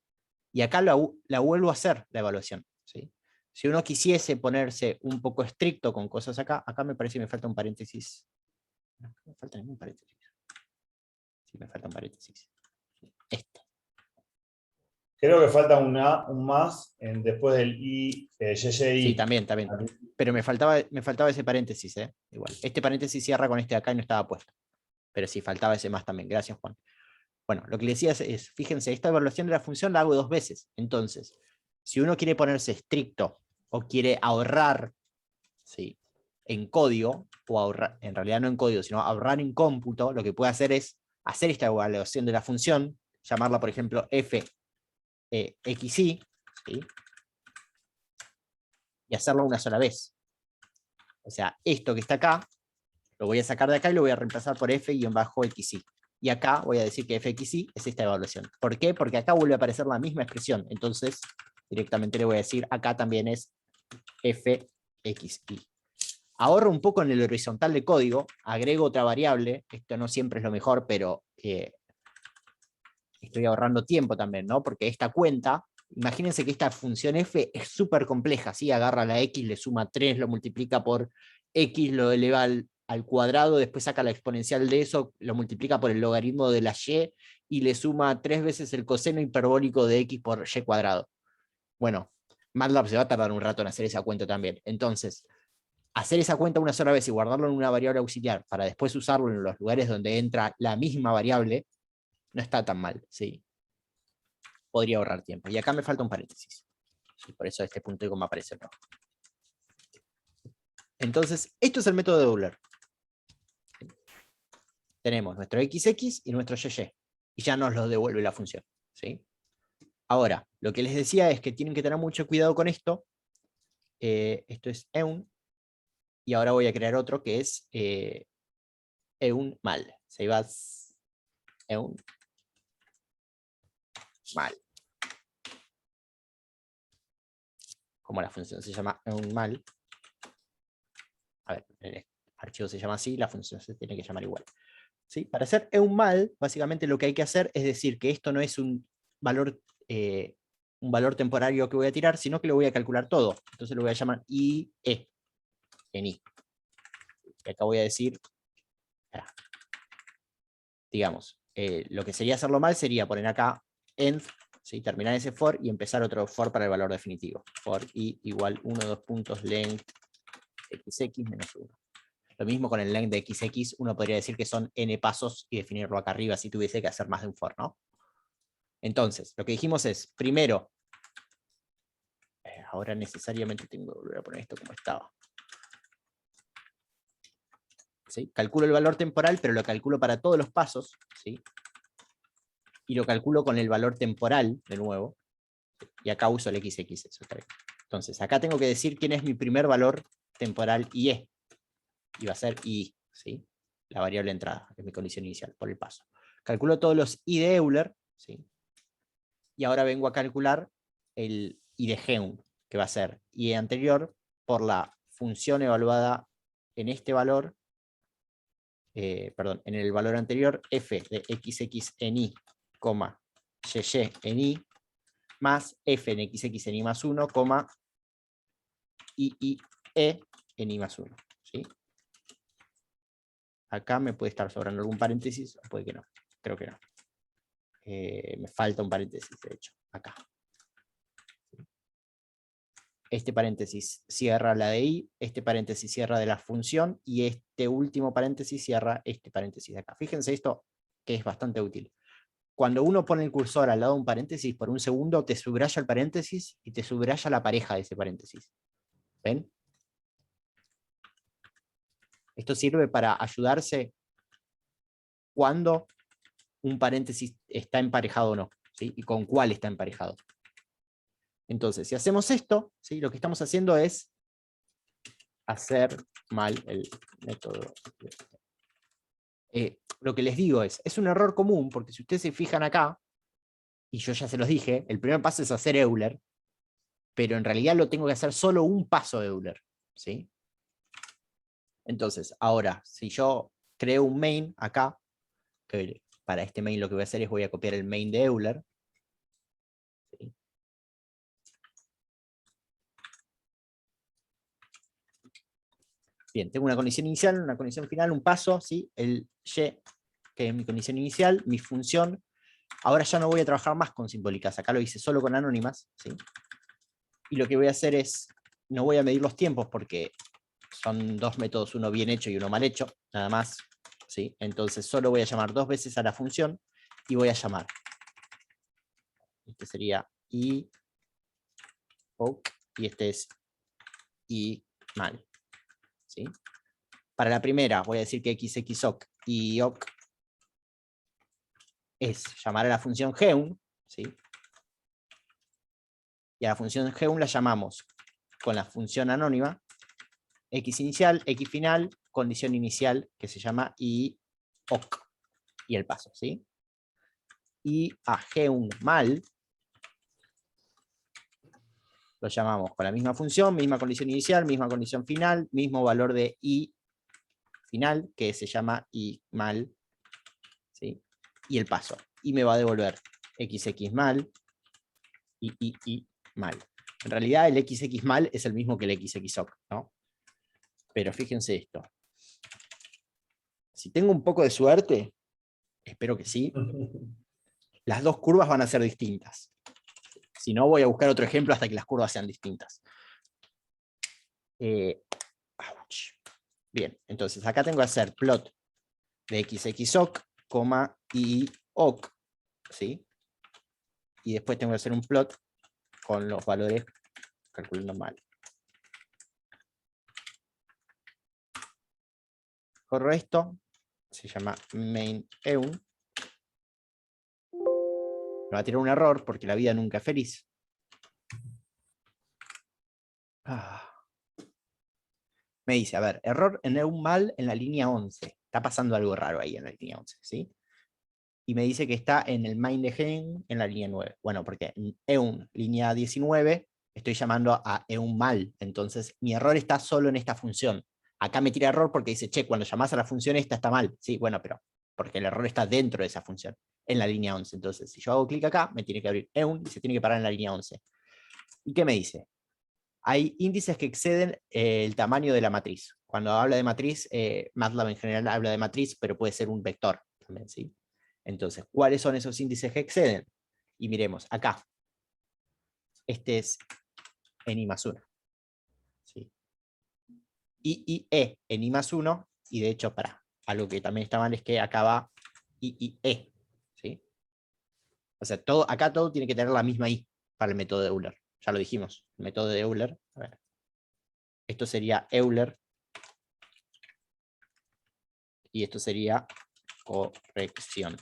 Y acá la vuelvo a hacer, la evaluación, ¿sí? Si uno quisiese ponerse un poco estricto con cosas acá, acá me parece que me falta un paréntesis. No me falta ningún paréntesis. Sí, me falta un paréntesis. Este. Creo que falta un más después del i, Sí, YY. también. Pero me faltaba ese paréntesis, ¿eh? Igual. Este paréntesis cierra con este de acá y no estaba puesto. Pero sí, faltaba ese más también. Gracias, Juan. Bueno, lo que le decía es, fíjense, esta evaluación de la función la hago 2 veces. Entonces, si uno quiere ponerse estricto o quiere ahorrar, ¿sí?, en código, o ahorrar, en realidad no en código, sino ahorrar en cómputo, lo que puede hacer es hacer esta evaluación de la función, llamarla, por ejemplo, f xy, ¿sí?, y hacerlo una sola vez. O sea, esto que está acá, lo voy a sacar de acá y lo voy a reemplazar por f-xy. Y acá voy a decir que fxy es esta evaluación. ¿Por qué? Porque acá vuelve a aparecer la misma expresión. Entonces, directamente le voy a decir, acá también es fxy. Ahorro un poco en el horizontal de código, agrego otra variable, esto no siempre es lo mejor, pero estoy ahorrando tiempo también, ¿no? Porque esta cuenta, imagínense que esta función f es súper compleja, ¿sí? Agarra la x, le suma 3, lo multiplica por x, lo eleva al cuadrado, después saca la exponencial de eso, lo multiplica por el logaritmo de la y le suma 3 veces el coseno hiperbólico de x por y cuadrado. Bueno, MATLAB se va a tardar un rato en hacer esa cuenta también. Entonces, hacer esa cuenta una sola vez y guardarlo en una variable auxiliar para después usarlo en los lugares donde entra la misma variable, no está tan mal, ¿sí? Podría ahorrar tiempo. Y acá me falta un paréntesis. ¿Sí? Por eso este punto y coma aparece rojo. Entonces, esto es el método de Euler. ¿Sí? Tenemos nuestro XX y nuestro YY. Y ya nos lo devuelve la función. ¿Sí? Ahora, lo que les decía es que tienen que tener mucho cuidado con esto. Esto es EUN. Y ahora voy a crear otro que es EUN mal. Se va EUN mal. Como la función se llama EUN mal. A ver, el archivo se llama así, la función se tiene que llamar igual. ¿Sí? Para hacer EUN mal, básicamente lo que hay que hacer es decir que esto no es un valor temporario que voy a tirar, sino que lo voy a calcular todo. Entonces lo voy a llamar IE en I. Y acá voy a decir, digamos, lo que sería hacerlo mal sería poner acá end, ¿sí? Terminar ese for y empezar otro for para el valor definitivo. For i igual 1, 2 puntos, length xx menos 1. Lo mismo con el length de xx, uno podría decir que son n pasos y definirlo acá arriba si tuviese que hacer más de un for, ¿no? Entonces, lo que dijimos es, primero, ahora necesariamente tengo que volver a poner esto como estaba. ¿Sí? Calculo el valor temporal, pero lo calculo para todos los pasos, ¿sí? Y lo calculo con el valor temporal, de nuevo, y acá uso el xx. Eso está bien. Entonces, acá tengo que decir quién es mi primer valor temporal IE. Y va a ser I, ¿sí? La variable entrada, que es mi condición inicial, por el paso. Calculo todos los I de Euler, ¿sí? Y ahora vengo a calcular el I de Geum, que va a ser I anterior por la función evaluada en este valor, perdón, en el valor anterior, f de xx en i, y en i, más f en xx en i más 1, e en i más 1. ¿Sí? Acá me puede estar sobrando algún paréntesis, o puede que no, creo que no. Me falta un paréntesis, de hecho, acá. este paréntesis cierra la de i, este paréntesis cierra de la función, y este último paréntesis cierra este paréntesis de acá. Fíjense esto, que es bastante útil. Cuando uno pone el cursor al lado de un paréntesis por un segundo, te subraya el paréntesis y te subraya la pareja de ese paréntesis. ¿Ven? Esto sirve para ayudarse cuando un paréntesis está emparejado o no, ¿sí? Y con cuál está emparejado. Entonces, si hacemos esto, ¿sí? Lo que estamos haciendo es hacer mal el método. Lo que les digo es un error común, porque si ustedes se fijan acá, y yo ya se los dije, el primer paso es hacer Euler, pero en realidad lo tengo que hacer solo un paso de Euler, ¿sí? Entonces, ahora, si yo creo un main acá, que para este main lo que voy a hacer es voy a copiar el main de Euler, ¿sí? Bien, tengo una condición inicial, una condición final, un paso, ¿sí? El y, que es mi condición inicial, mi función. Ahora ya no voy a trabajar más con simbólicas, acá lo hice solo con anónimas, ¿sí? Y lo que voy a hacer es, no voy a medir los tiempos porque son dos métodos, uno bien hecho y uno mal hecho, nada más, ¿sí? Entonces solo voy a llamar dos veces a la función y voy a llamar. Este sería i, ok, y este es i mal, ¿sí? Para la primera voy a decir que xxoc y ok es llamar a la función geun, ¿sí? Y a la función geun la llamamos con la función anónima x inicial, x final, condición inicial que se llama i ok y el paso, ¿sí? Y a geun mal lo llamamos con la misma función, misma condición inicial, misma condición final, mismo valor de i final, que se llama i mal, ¿sí? Y el paso. Y me va a devolver xx mal y mal. En realidad el xx mal es el mismo que el xxoc, ¿no? Pero fíjense esto. Si tengo un poco de suerte, espero que sí, las dos curvas van a ser distintas. Si no, voy a buscar otro ejemplo hasta que las curvas sean distintas. Bien, entonces acá tengo que hacer plot de xxoc, y ok, ¿sí? Y después tengo que hacer un plot con los valores calculando mal. Corro esto, se llama main.eun. Me va a tirar un error porque la vida nunca es feliz. Me dice, a ver, error en eun mal en la línea 11. Está pasando algo raro ahí en la línea 11, ¿sí? Y me dice que está en el main de gen en la línea 9. Bueno, porque en eun línea 19 estoy llamando a eun mal. Entonces mi error está solo en esta función. Acá me tira error porque dice, che, cuando llamás a la función esta está mal. Sí, bueno, pero porque el error está dentro de esa función, en la línea 11. Entonces, si yo hago clic acá, me tiene que abrir eun y se tiene que parar en la línea 11. ¿Y qué me dice? Hay índices que exceden el tamaño de la matriz. Cuando habla de matriz, MATLAB en general habla de matriz, pero puede ser un vector también, ¿sí? Entonces, ¿cuáles son esos índices que exceden? Y miremos, acá. Este es en I más 1. ¿Sí? I en I más 1, y de hecho, para algo que también está mal es que acá va I. ¿Sí? O sea, acá todo tiene que tener la misma I para el método de Euler. Ya lo dijimos, el método de Euler. A ver. Esto sería Euler. Y esto sería corrección.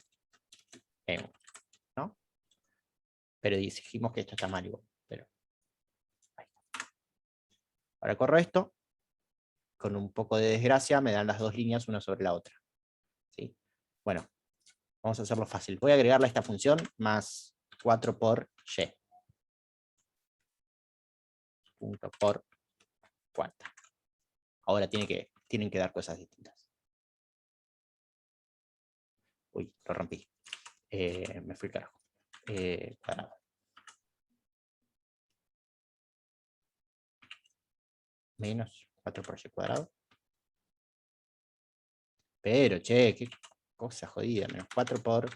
¿No? Pero dijimos que esto está mal igual. Pero ahora corro esto. Con un poco de desgracia me dan las dos líneas una sobre la otra. ¿Sí? Bueno, vamos a hacerlo fácil. Voy a agregarle a esta función más 4 por y. Punto por cuarta. Ahora tienen que dar cosas distintas. Uy, lo rompí. Me fui el carajo. Cuadrado. Menos 4 por y cuadrado. Pero, che, qué cosa jodida. Menos 4 por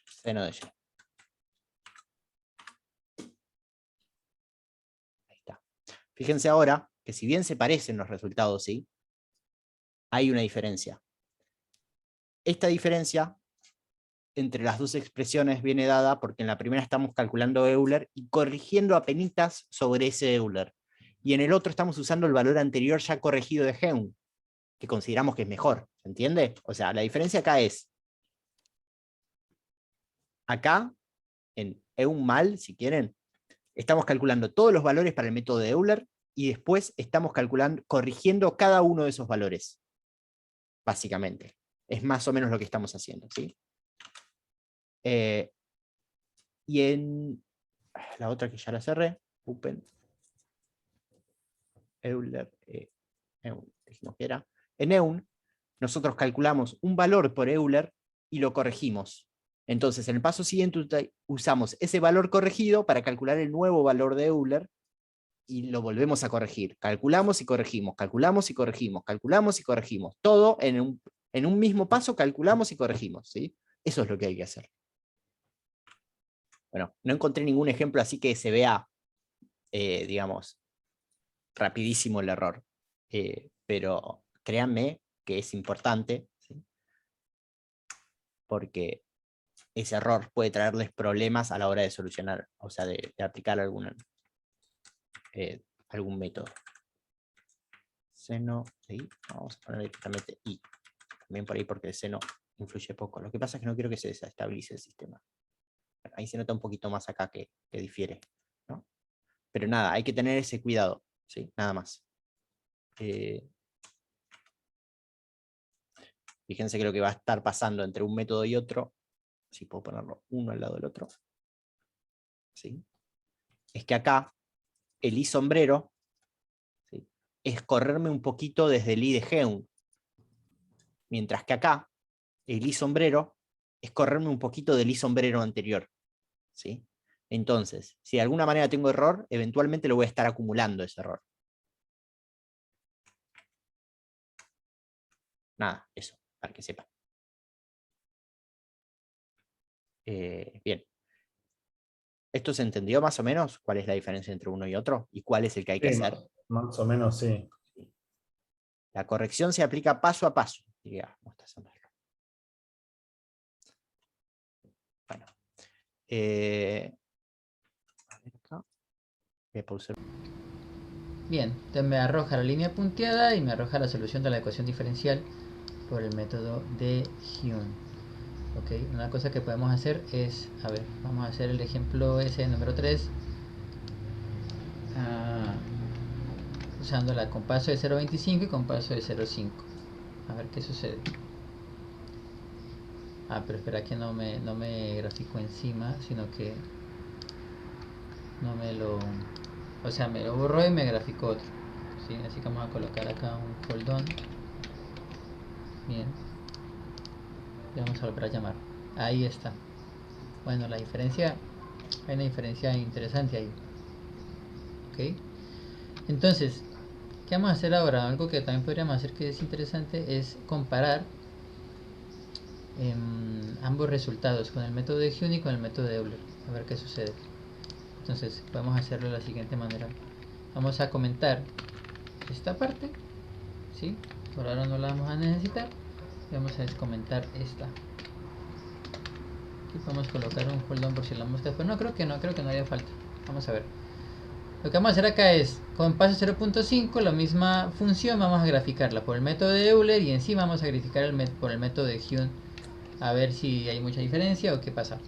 seno de y. Fíjense ahora que si bien se parecen los resultados, ¿sí? Hay una diferencia. Esta diferencia entre las dos expresiones viene dada porque en la primera estamos calculando Euler y corrigiendo apenitas sobre ese Euler. Y en el otro estamos usando el valor anterior ya corregido de Heun, que consideramos que es mejor. ¿Se entiende? O sea, la diferencia acá es, acá, en Eun mal, si quieren, estamos calculando todos los valores para el método de Euler y después estamos calculando, corrigiendo cada uno de esos valores. Básicamente. Es más o menos lo que estamos haciendo, ¿sí? Y en la otra que ya la cerré, Open, Euler, Eun, dijimos que era. En Eun, nosotros calculamos un valor por Euler y lo corregimos. Entonces, en el paso siguiente usamos ese valor corregido para calcular el nuevo valor de Euler y lo volvemos a corregir. Calculamos y corregimos, calculamos y corregimos, calculamos y corregimos. Todo en un mismo paso calculamos y corregimos, ¿sí? Eso es lo que hay que hacer. Bueno, no encontré ningún ejemplo así que se vea, digamos, rapidísimo el error. Pero créanme que es importante, ¿sí? Porque ese error puede traerles problemas a la hora de solucionar, o sea, de aplicar algún método. Seno, ¿sí? Vamos a poner directamente I. También por ahí porque el seno influye poco. Lo que pasa es que no quiero que se desestabilice el sistema. Ahí se nota un poquito más acá que difiere, ¿no? Pero nada, hay que tener ese cuidado, ¿sí? Nada más. Fíjense que lo que va a estar pasando entre un método y otro, si puedo ponerlo uno al lado del otro, ¿sí? Es que acá el I sombrero, ¿sí? Es correrme un poquito desde el I de Heun, mientras que acá el I sombrero es correrme un poquito del I sombrero anterior, ¿sí? Entonces, si de alguna manera tengo error, eventualmente lo voy a estar acumulando ese error. Nada, eso, para que sepan. Bien. ¿Esto se entendió más o menos? ¿Cuál es la diferencia entre uno y otro? ¿Y cuál es el que hay que Sí, hacer? más o menos, sí. La corrección se aplica paso a paso. Digamos, bueno. A ver acá. Voy a pausar. Bien, entonces me arroja la línea punteada y me arroja la solución de la ecuación diferencial por el método de Heun. Ok, una cosa que podemos hacer es, a ver, vamos a hacer el ejemplo ese número 3. Usándola con paso de 0.25 y con paso de 0.5. A ver qué sucede. Pero espera que no me grafico encima, sino que no me lo... O sea, me lo borró y me graficó otro. ¿Sí? Así que vamos a colocar acá un foldón. Bien. Y vamos a volver a llamar. Ahí está. Bueno, la diferencia... Hay una diferencia interesante ahí. ¿Ok? Entonces, ¿qué vamos a hacer ahora? Algo que también podríamos hacer que es interesante es comparar ambos resultados con el método de Heun y con el método de Euler. A ver qué sucede. Entonces, podemos hacerlo de la siguiente manera. Vamos a comentar esta parte, ¿sí? Por ahora no la vamos a necesitar. Vamos a descomentar esta. Aquí podemos colocar un foldón por si la mosca, pero no creo que no haría falta. Vamos a ver. Lo que vamos a hacer acá es, con paso 0.5, la misma función, vamos a graficarla por el método de Euler y encima vamos a graficar por el método de Heun, a ver si hay mucha diferencia o qué pasa.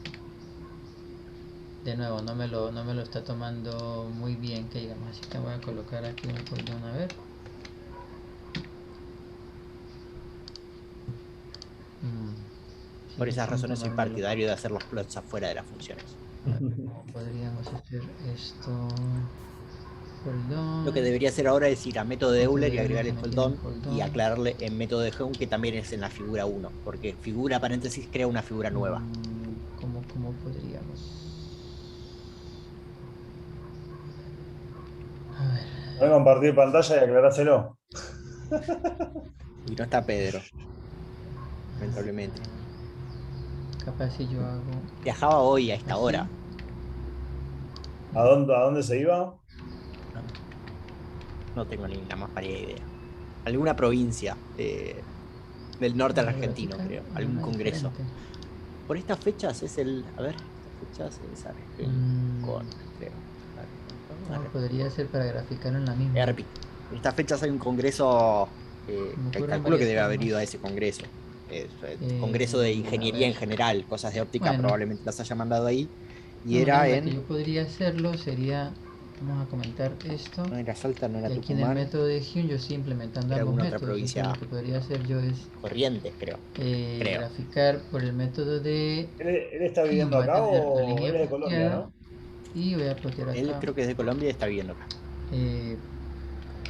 De nuevo, no me lo está tomando muy bien, que digamos, así que voy a colocar aquí un foldón, a ver. Por esas razones soy partidario de hacer los plots afuera de las funciones. Podríamos hacer esto. Foldón. Lo que debería hacer ahora es ir a método de Euler y agregar el foldón y aclararle en método de Heun que también es en la figura 1, porque figura paréntesis crea una figura nueva. ¿Cómo podríamos? A ver. Voy a compartir pantalla y aclaráselo. Y no está Pedro, lamentablemente. Capaz si yo hago... Viajaba hoy a esta hora. ¿A dónde se iba? No tengo ni la más pálida idea. Alguna provincia del norte argentino, creo. Algún congreso. Diferente. Por estas fechas es el... A ver, estas fechas es Argencon, creo. No, podría ser para graficarlo en la misma. ERPI. En estas fechas hay un congreso, Me ocurren calculo que varias debe haber ido a formas. ese congreso. Congreso de ingeniería en general, cosas de óptica, Bueno. probablemente las haya mandado ahí. Y Una era manera en la que yo en... podría hacerlo sería, vamos a comentar esto, No era Salta, no era y aquí en el Tucumán. método de Hume yo estoy implementando Era ambos alguna otra métodos. provincia. Entonces lo que podría hacer yo es Corrientes, creo. Creo. graficar por el método de ¿Él está Hume. viviendo Voy a acá tener la o línea él es de Colombia, punteada no? y voy a plotear Él acá creo que es de Colombia y está viviendo acá.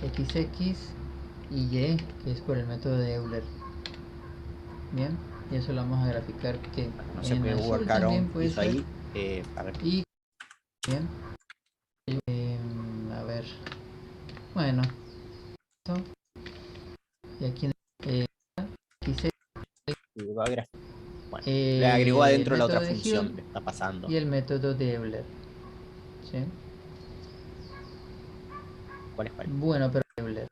XX y Y, que es por el método de Euler. Bien, y eso lo vamos a graficar que Bueno, no sé en qué azul workaround también puede hizo ser. ahí. A ver. Y bien, a ver, bueno, esto, y aquí en XX, Bueno, le agregó el adentro la método otra de Hume función que está pasando. y el método de Euler. ¿Sí? ¿Cuál es cuál? Bueno, pero Euler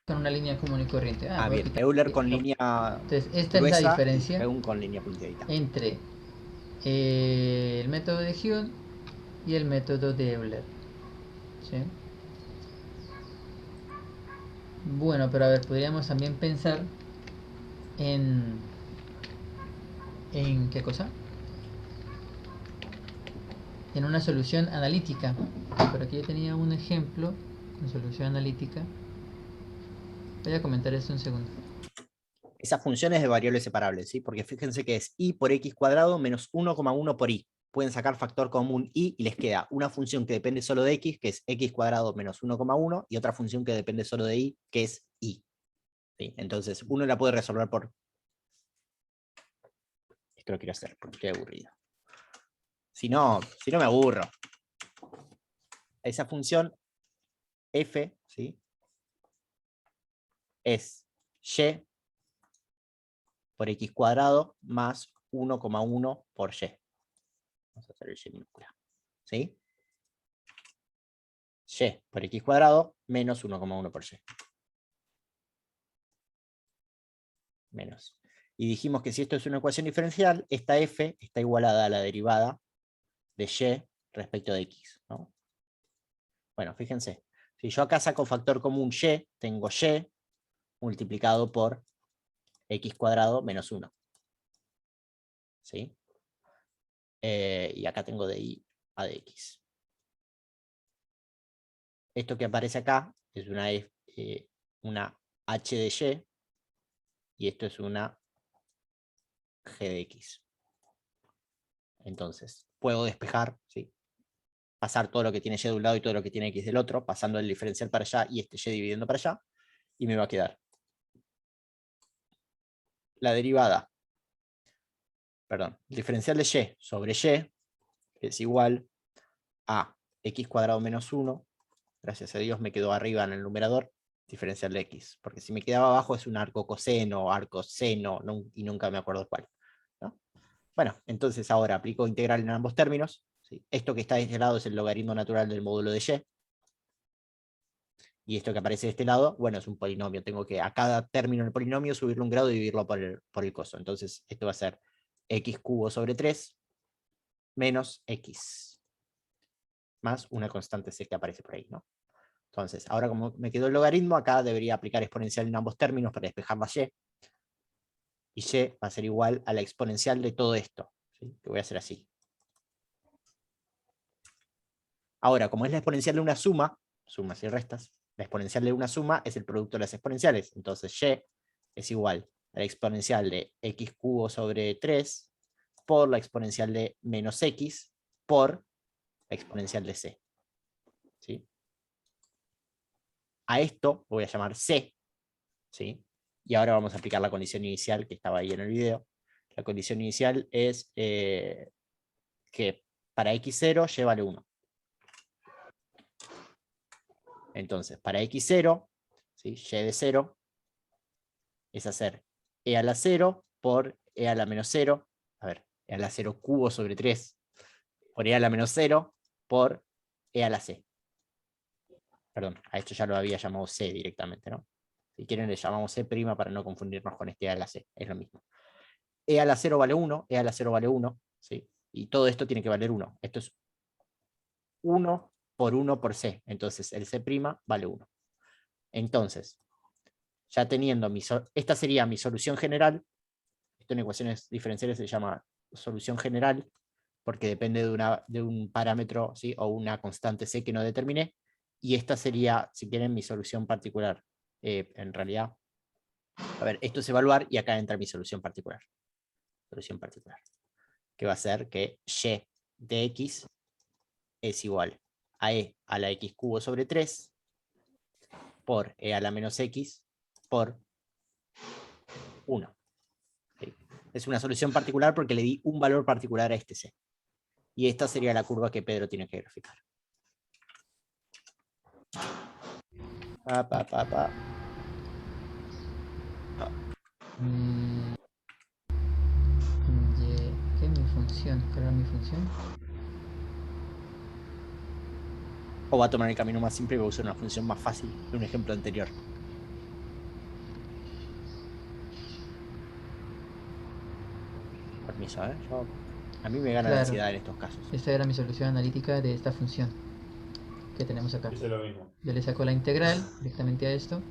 con una línea común y corriente. Ah, Voy a bien. quitar Euler con esto. línea Entonces, esta es la gruesa y diferencia Heun con línea punteadita. entre el método de Hume y el método de Euler. ¿Sí? Bueno, pero a ver, podríamos también pensar en ¿qué cosa? En una solución analítica. Por aquí yo tenía un ejemplo con solución analítica. Voy a comentar esto un segundo. Esa función es de variables separables, ¿sí? Porque fíjense que es y por x cuadrado menos 1,1 por y. Pueden sacar factor común y les queda una función que depende solo de x, que es x cuadrado menos 1,1, y otra función que depende solo de y, que es y. ¿Sí? Entonces, uno la puede resolver por... Esto lo quiero hacer porque estoy aburrido. Si no me aburro. Esa función f, ¿sí? Es y por x cuadrado más 1,1 por y. Vamos a hacer el y minúscula. ¿Sí? Y por x cuadrado menos 1,1 por y. Menos. Y dijimos que si esto es una ecuación diferencial, esta f está igualada a la derivada de y respecto de x, ¿no? Bueno, fíjense. Si yo acá saco factor común y, tengo y multiplicado por x cuadrado menos 1. ¿Sí? Y acá tengo de y a de x. Esto que aparece acá es una h de y esto es una g de x. Entonces, puedo despejar, ¿sí? Pasar todo lo que tiene y de un lado y todo lo que tiene x del otro, pasando el diferencial para allá y este y dividiendo para allá, y me va a quedar la derivada, perdón, el diferencial de y sobre y es igual a x cuadrado menos 1, gracias a Dios me quedó arriba en el numerador, diferencial de x, porque si me quedaba abajo es un arco coseno, arco seno, y nunca me acuerdo cuál, ¿no? Bueno, entonces ahora aplico integral en ambos términos, ¿sí? Esto que está de este lado es el logaritmo natural del módulo de y esto que aparece de este lado, bueno, es un polinomio, tengo que a cada término del polinomio subirle un grado y dividirlo por el coso, entonces esto va a ser x cubo sobre 3 menos x, más una constante c que aparece por ahí, ¿no? Entonces, ahora como me quedó el logaritmo, acá debería aplicar exponencial en ambos términos para despejar la y. Y y va a ser igual a la exponencial de todo esto. ¿Sí? Que voy a hacer así. Ahora, como es la exponencial de una suma, sumas y restas, la exponencial de una suma es el producto de las exponenciales. Entonces, y es igual a la exponencial de x cubo sobre 3 por la exponencial de menos x por la exponencial de c. ¿Sí? A esto lo voy a llamar c, ¿sí? Y ahora vamos a aplicar la condición inicial que estaba ahí en el video. La condición inicial es que para x0 y vale 1. Entonces, para x0, ¿sí? Y de 0 es hacer e a la 0 por e a la menos 0. A ver, e a la 0 cubo sobre 3 por e a la menos 0 por e a la c. perdón, a esto ya lo había llamado C directamente, ¿no? Si quieren le llamamos C' para no confundirnos con este E a la C, es lo mismo. E a la 0 vale 1, E a la 0 vale 1, ¿sí? Y todo esto tiene que valer 1. Esto es 1 por 1 por C, entonces el C' vale 1. Entonces, ya teniendo esta sería mi solución general, esto en ecuaciones diferenciales se llama solución general, porque depende de un parámetro, ¿sí? O una constante C que no determiné, y esta sería, si quieren, mi solución particular. En realidad, a ver, esto es evaluar, y acá entra mi solución particular. Solución particular. Que va a ser que y de x es igual a e a la x cubo sobre 3 por e a la menos x por 1. ¿Sí? Es una solución particular porque le di un valor particular a este c. Y esta sería la curva que Pedro tiene que graficar. ¿Qué es mi función? ¿Cuál era mi función? O va a tomar el camino más simple y va a usar una función más fácil de un ejemplo anterior. Permiso, ¿eh? A mí me gana la ansiedad en estos casos. Esta era mi solución analítica de esta función que tenemos acá. Hice lo mismo. Yo le saco la integral directamente a esto.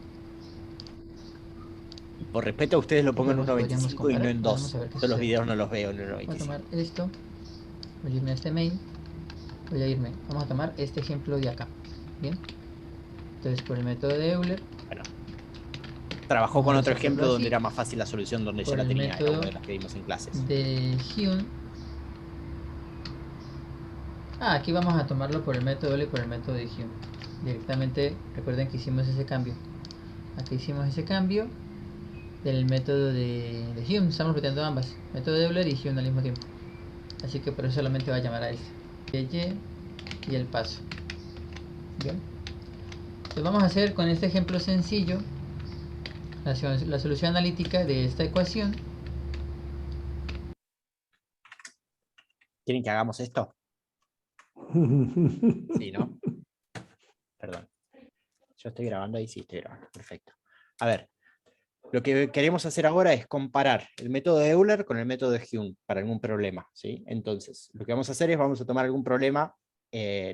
Y por respeto a ustedes lo pongan en 1.25 y no en 2. Yo los videos no los veo en 1.25. Voy a tomar esto. Voy a irme a este main. Vamos a tomar este ejemplo de acá. Bien. Entonces por el método de Euler. Bueno. Trabajó con otro ejemplo donde era más fácil la solución, donde ya la tenía, era una de las que vimos en clases. De Hume. Aquí vamos a tomarlo por el método Euler y por el método de Hume. Directamente, recuerden que hicimos ese cambio. Aquí hicimos ese cambio del método de Hume. Estamos repitiendo ambas. Método de Euler y Hume al mismo tiempo. Así que por eso solamente va a llamar a este. Y el paso. Bien. Entonces vamos a hacer con este ejemplo sencillo la solución analítica de esta ecuación. ¿Quieren que hagamos esto? Sí, ¿no? Perdón. Yo estoy grabando ahí, sí, estoy grabando. Perfecto. A ver, lo que queremos hacer ahora es comparar el método de Euler con el método de Hume para algún problema, ¿sí? Entonces, lo que vamos a hacer es, vamos a tomar algún problema,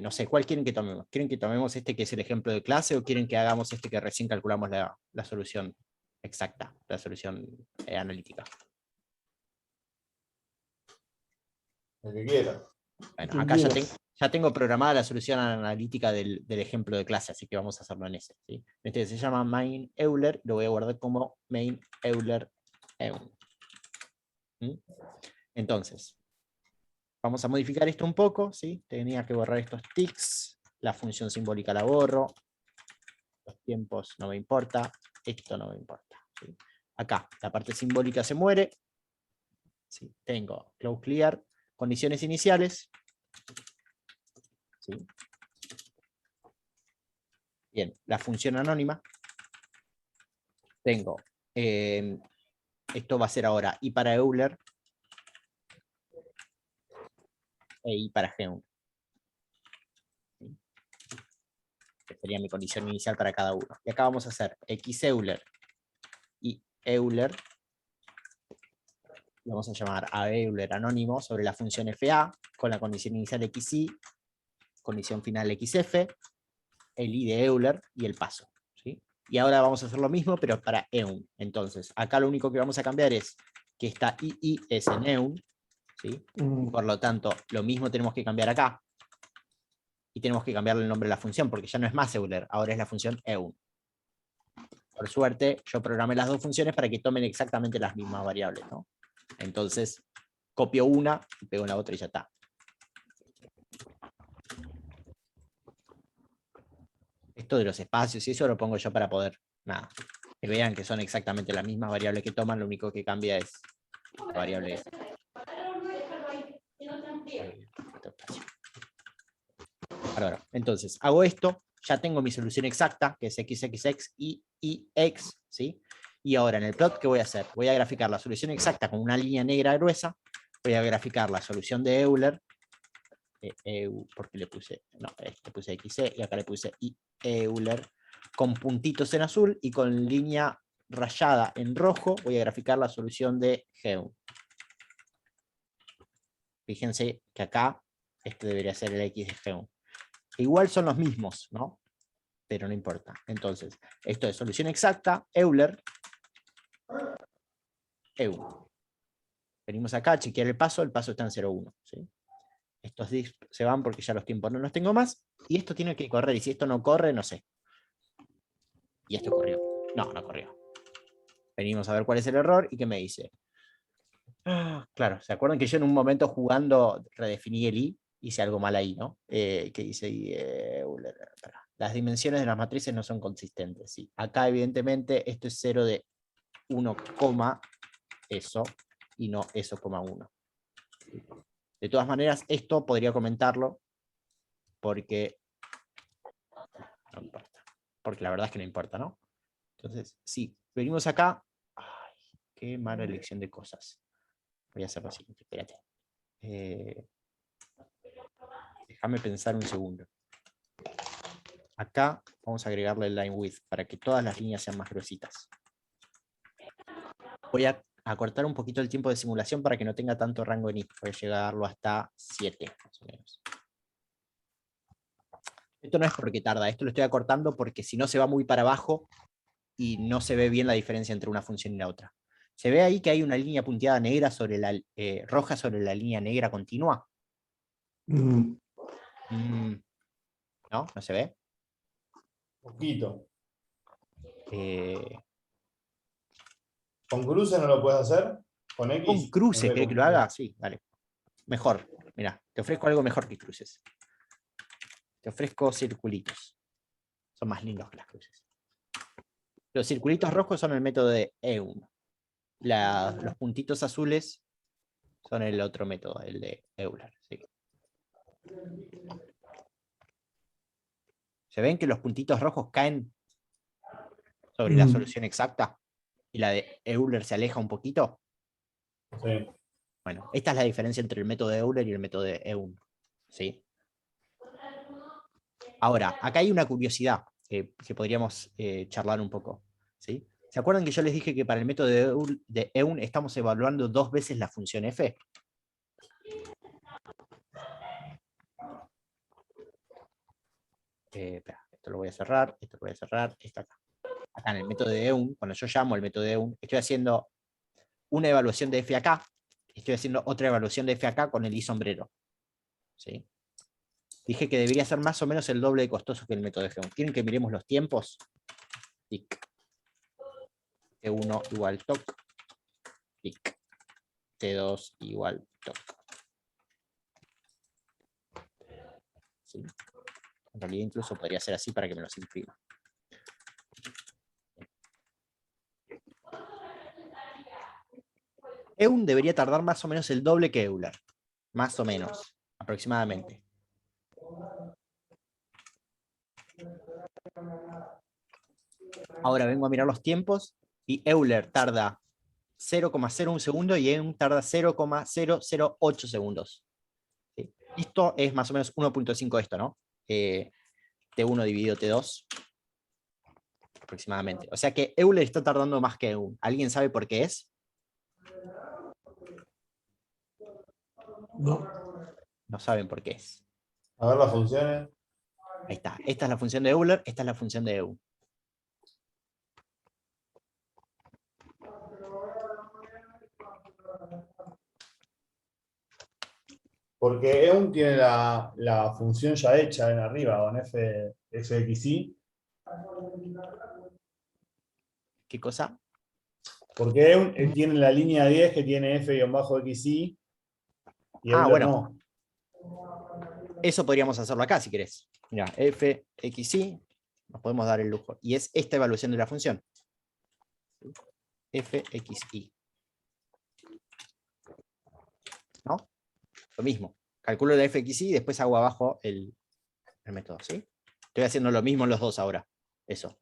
no sé, ¿cuál quieren que tomemos? ¿Quieren que tomemos este que es el ejemplo de clase o quieren que hagamos este que recién calculamos la solución exacta, la solución analítica? El que quiera. Bueno, acá ya tengo programada la solución analítica del ejemplo de clase, así que vamos a hacerlo en ese, ¿sí? Este se llama main Euler, lo voy a guardar como main Euler Eun. Entonces, vamos a modificar esto un poco, ¿sí? Tenía que borrar estos tics, la función simbólica la borro, los tiempos no me importa, esto no me importa, ¿sí? Acá, la parte simbólica se muere, ¿sí? Tengo close clear, condiciones iniciales, ¿sí? Bien, la función anónima, tengo, esto va a ser ahora I para Euler, e I para Hume. ¿Sí? Que sería mi condición inicial para cada uno. Y acá vamos a hacer X Euler y Euler. Y vamos a llamar a Euler anónimo sobre la función FA con la condición inicial XI, condición final XF, el I de Euler y el paso. ¿Sí? Y ahora vamos a hacer lo mismo, pero para Eun. Entonces, acá lo único que vamos a cambiar es que esta II es en Eun, ¿sí? Por lo tanto, lo mismo tenemos que cambiar acá. Y tenemos que cambiarle el nombre de la función, porque ya no es más Euler, ahora es la función Eun. Por suerte, yo programé las dos funciones para que tomen exactamente las mismas variables, ¿no? Entonces, copio una y pego en la otra y ya está. Esto de los espacios y eso lo pongo yo para poder, nada, que vean que son exactamente las mismas variables que toman, lo único que cambia es la variable esa. Ahora, entonces, hago esto, ya tengo mi solución exacta, que es xxx y ix, ¿sí? Y ahora en el plot, ¿qué voy a hacer? Voy a graficar la solución exacta con una línea negra gruesa, voy a graficar la solución de Euler porque le puse, no, le puse XC y acá le puse Euler con puntitos en azul y con línea rayada en rojo voy a graficar la solución de Geum. Fíjense que acá este debería ser el X de Geum. Igual son los mismos, ¿no? Pero no importa. Entonces, esto es solución exacta, Euler, Eu. Venimos acá a chequear el paso está en 0,1. ¿Sí? Estos dips se van porque ya los tiempos no los tengo más, y esto tiene que correr, y si esto no corre, no sé. Y esto corrió. No, no corrió. Venimos a ver cuál es el error, y qué me dice. Claro, ¿se acuerdan que yo en un momento jugando redefiní el I? Hice algo mal ahí, ¿no? Que hice las dimensiones de las matrices no son consistentes. ¿Sí? Acá, evidentemente, esto es 0 de 1, eso, y no eso, 1. De todas maneras, esto podría comentarlo, porque no importa. Porque la verdad es que no importa, ¿no? Entonces, sí, venimos acá. Ay, qué mala elección de cosas. Voy a hacer lo siguiente, espérate. Déjame pensar un segundo. Acá vamos a agregarle el line width para que todas las líneas sean más gruesitas. Voy a acortar un poquito el tiempo de simulación para que no tenga tanto rango en i. Voy a llegarlo hasta 7, más o menos. Esto no es porque tarda, esto lo estoy acortando porque si no se va muy para abajo y no se ve bien la diferencia entre una función y la otra. ¿Se ve ahí que hay una línea punteada negra sobre la roja sobre la línea negra continua? ¿No? ¿No se ve? Poquito. Eh, ¿Con cruces no lo puedes hacer? ¿Con X? Con cruces, En vez ¿querés que lo con- haga? Sí, dale. Mejor. Mira, te ofrezco algo mejor que cruces. Te ofrezco circulitos. Son más lindos que las cruces. Los circulitos rojos son el método de Eun. Los puntitos azules son el otro método, el de Euler. ¿Sí? ¿Se ven que los puntitos rojos caen sobre la solución exacta? Y la de Euler se aleja un poquito. Sí. Bueno, esta es la diferencia entre el método de Euler y el método de Eun. ¿Sí? Ahora, acá hay una curiosidad que podríamos charlar un poco. ¿Sí? ¿Se acuerdan que yo les dije que para el método de Eun estamos evaluando 2 veces la función f? Espera, esto lo voy a cerrar, esto lo voy a cerrar, esto acá. Acá en el método de Eun, cuando yo llamo el método de Eun, estoy haciendo una evaluación de f acá, estoy haciendo otra evaluación de f acá con el i sombrero. ¿Sí? Dije que debería ser más o menos el doble de costoso que el método de Eun. ¿Quieren que miremos los tiempos? Tic. T1 igual toc. Tic. T2 igual toc. ¿Sí? En realidad incluso podría ser así para que me los imprima. Eun debería tardar más o menos el doble que Euler. Más o menos, aproximadamente. Ahora vengo a mirar los tiempos y Euler tarda 0,01 segundo y Eun tarda 0,008 segundos. ¿Sí? Esto es más o menos 1.5 esto, ¿no? T1 dividido T2 aproximadamente. O sea que Euler está tardando más que Eun. ¿Alguien sabe por qué es? No. No saben por qué es. A ver las funciones. Ahí está. Esta es la función de Euler, esta es la función de Eun. Porque EUN tiene la función ya hecha en arriba, con fxy. ¿Qué cosa? Porque EUN tiene la línea 10 que tiene f-xy y Euler Bueno. no. Eso podríamos hacerlo acá si querés. Mira, fxy, nos podemos dar el lujo. Y es esta evaluación de la función. Fxy. ¿No? Lo mismo. Calculo la fxy y después hago abajo el método. ¿Sí? Estoy haciendo lo mismo en los dos ahora. Eso.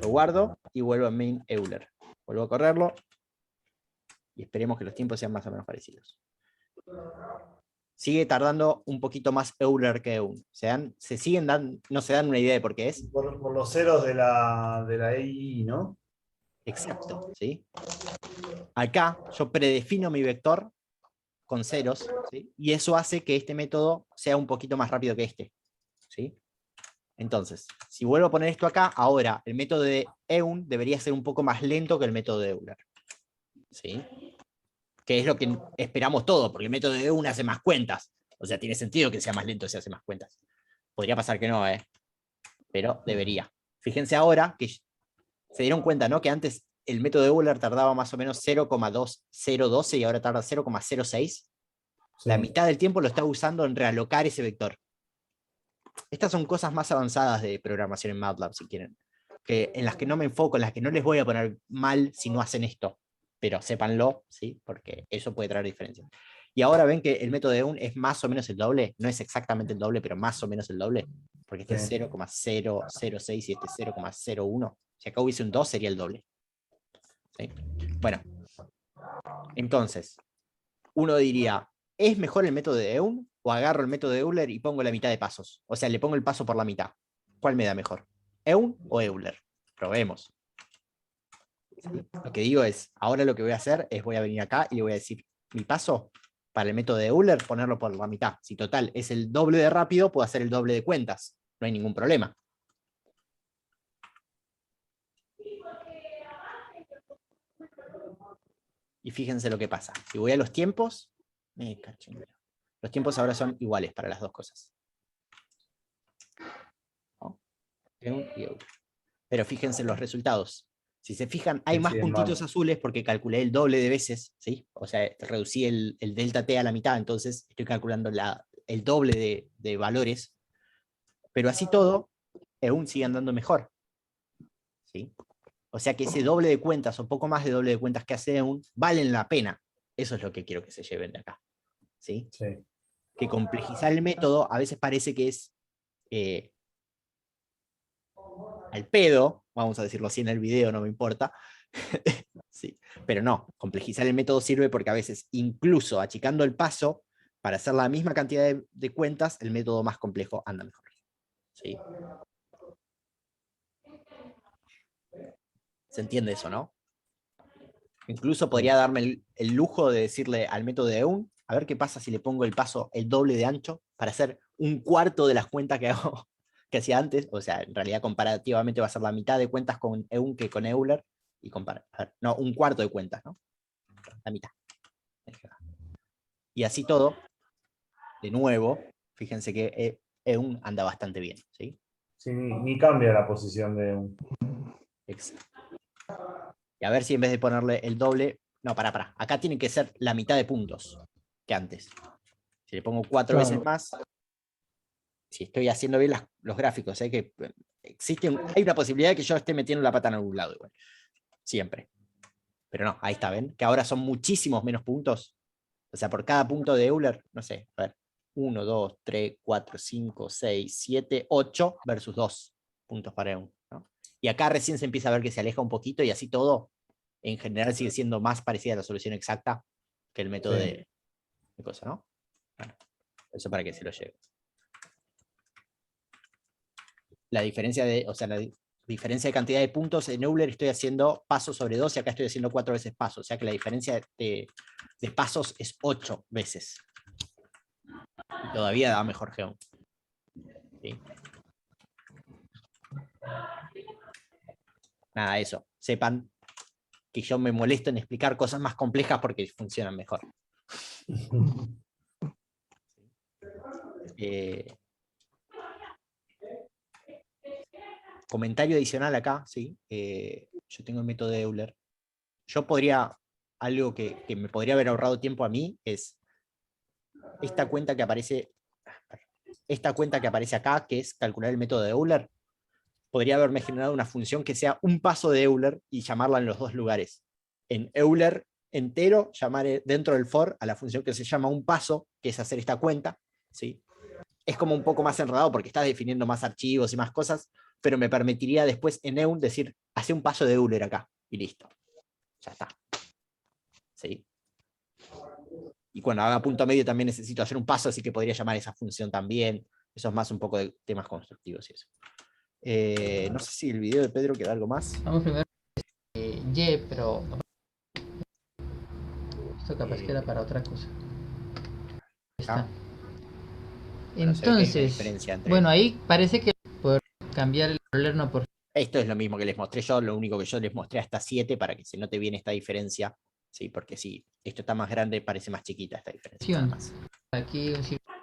Lo guardo y vuelvo a main Euler. Vuelvo a correrlo. Y esperemos que los tiempos sean más o menos parecidos. sigue tardando un poquito más Euler que EUN. Se siguen dando, no se dan una idea de por qué es. Por los ceros de la EI, ¿no? Exacto, ¿sí? Acá yo predefino mi vector con ceros, ¿sí? Y eso hace que este método sea un poquito más rápido que este, ¿sí? Entonces, si vuelvo a poner esto acá, ahora el método de EUN debería ser un poco más lento que el método de Euler, ¿sí? Que es lo que esperamos todos, porque el método de EUN hace más cuentas. O sea, tiene sentido que sea más lento si hace más cuentas. Podría pasar que no, pero debería. Fíjense ahora que se dieron cuenta, ¿no? Que antes el método de Euler tardaba más o menos 0,2012 y ahora tarda 0,06. Sí. La mitad del tiempo lo está usando en realocar ese vector. Estas son cosas más avanzadas de programación en MATLAB, si quieren, en las que no me enfoco, en las que no les voy a poner mal si no hacen esto, pero sépanlo, ¿sí? Porque eso puede traer diferencias. Y ahora ven que el método de EUN es más o menos el doble, no es exactamente el doble, pero más o menos el doble, porque este es 0,006 y este es 0,01. Si acá hubiese un 2 sería el doble. ¿Sí? Bueno, entonces, uno diría, ¿es mejor el método de EUN o agarro el método de Euler y pongo la mitad de pasos? O sea, le pongo el paso por la mitad. ¿Cuál me da mejor? ¿EUN o Euler? Probemos. ¿Sí? Lo que digo es, ahora lo que voy a hacer es voy a venir acá y le voy a decir mi paso para el método de Euler, ponerlo por la mitad. Si total es el doble de rápido, puedo hacer el doble de cuentas. No hay ningún problema. Y fíjense lo que pasa. Si voy a los tiempos, los tiempos ahora son iguales para las dos cosas. ¿No? Pero fíjense los resultados. Si se fijan, hay más puntitos azules porque calculé el doble de veces, ¿sí? O sea, reducí el delta t a la mitad, entonces estoy calculando el doble de valores. Pero así todo, aún sigue andando mejor, ¿sí? O sea que ese doble de cuentas o poco más de doble de cuentas que hace EUN valen la pena. Eso es lo que quiero que se lleven de acá, ¿sí? Sí. Que complejizar el método a veces parece que es al pedo, vamos a decirlo así en el video, no me importa. Sí, pero no, complejizar el método sirve porque a veces, incluso achicando el paso, para hacer la misma cantidad de cuentas, el método más complejo anda mejor. ¿Sí? ¿Se entiende eso, no? Incluso podría darme el lujo de decirle al método de EUN, a ver qué pasa si le pongo el paso el doble de ancho para hacer un cuarto de las cuentas que hago, que hacía antes. O sea, en realidad comparativamente va a ser la mitad de cuentas con EUN que con Euler. Y no, un cuarto de cuentas, ¿no? La mitad. Y así todo, de nuevo, fíjense que EUN anda bastante bien, ¿sí? Sí, ni cambia la posición de un. Exacto. Y a ver si en vez de ponerle el doble, no, pará. Acá tiene que ser la mitad de puntos que antes. Si le pongo 4 veces más, si estoy haciendo bien los gráficos, que hay una posibilidad de que yo esté metiendo la pata en algún lado igual. Siempre. Pero no, ahí está, ¿ven? Que ahora son muchísimos menos puntos. O sea, por cada punto de Euler, no sé, a ver, 1, 2, 3, 4, 5, 6, 7, 8 versus 2 puntos para EUN, ¿no? Y acá recién se empieza a ver que se aleja un poquito y así todo, en general sigue siendo más parecida a la solución exacta que el método de cosa, ¿no? Bueno, eso para que se lo lleve. La diferencia la diferencia de cantidad de puntos en Euler estoy haciendo paso sobre 2 y acá estoy haciendo 4 veces paso. O sea que la diferencia de pasos es 8 veces. Y todavía da mejor GEON. ¿Sí? Nada, eso. Sepan que yo me molesto en explicar cosas más complejas porque funcionan mejor. Comentario adicional acá, ¿sí? Yo tengo el método de Euler. Yo podría, algo que me podría haber ahorrado tiempo a mí es esta cuenta que aparece acá, que es calcular el método de Euler. Podría haberme generado una función que sea un paso de Euler y llamarla en los dos lugares. En Euler entero, llamar dentro del for a la función que se llama un paso, que es hacer esta cuenta, ¿sí? Es como un poco más enredado porque estás definiendo más archivos y más cosas, pero me permitiría después en EUN decir, hace un paso de Euler acá, y listo. Ya está. ¿Sí? Y cuando haga punto medio también necesito hacer un paso, así que podría llamar esa función también. Eso es más un poco de temas constructivos y eso. No sé si el video de Pedro queda algo más. Vamos primero Y, pero esto capaz que era para otra cosa. Ahí está. Bueno, se ve que hay una Entonces, diferencia entre- bueno, ahí parece que poder cambiar el roller no por Esto es lo mismo que les mostré yo, lo único que yo les mostré hasta 7 para que se note bien esta diferencia. Sí, porque si esto está más grande, parece más chiquita esta diferencia. Nada más. aquí un círculo.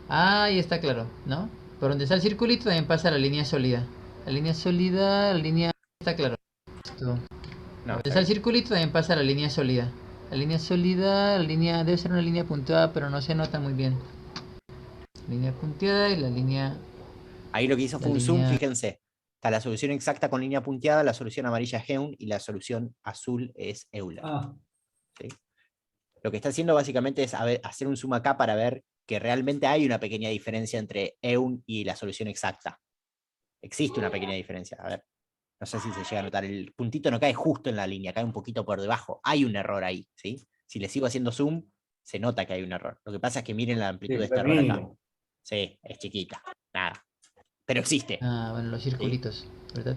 Ah, ahí está claro, ¿no? Por donde está el circulito también pasa la línea sólida. La línea sólida, la línea... Está claro. Esto. No, Donde está está el bien. circulito también pasa la línea sólida. La línea sólida, la línea... Debe ser una línea punteada, pero no se nota muy bien. Línea punteada y la línea... Ahí lo que hizo La fue un zoom, línea- fíjense. Está la solución exacta con línea punteada, la solución amarilla es Heun y la solución azul es Euler. Ah, ¿Sí? Lo que está haciendo básicamente es hacer un zoom acá para ver que realmente hay una pequeña diferencia entre Eun y la solución exacta. Existe una pequeña diferencia. A ver, no sé si se llega a notar. El puntito no cae justo en la línea, cae un poquito por debajo. Hay un error ahí, ¿sí? Si le sigo haciendo zoom, se nota que hay un error. Lo que pasa es que miren la amplitud sí, de este fue error acá. mínimo. Sí, es chiquita. Nada. Pero existe. Ah, bueno, los circulitos, ¿verdad?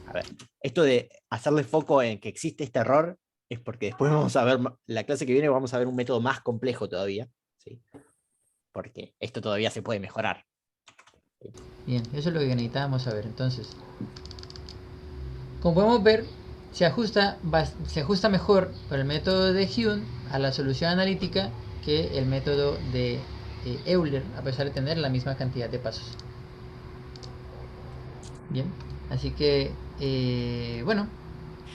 A ver, esto de hacerle foco en que existe este error es porque después vamos a ver, la clase que viene vamos a ver un método más complejo todavía, ¿sí? Porque esto todavía se puede mejorar. Bien, eso es lo que necesitábamos saber. Entonces, como podemos ver, se ajusta mejor por el método de Hume a la solución analítica que el método de Euler, a pesar de tener la misma cantidad de pasos. Bien, así que, bueno,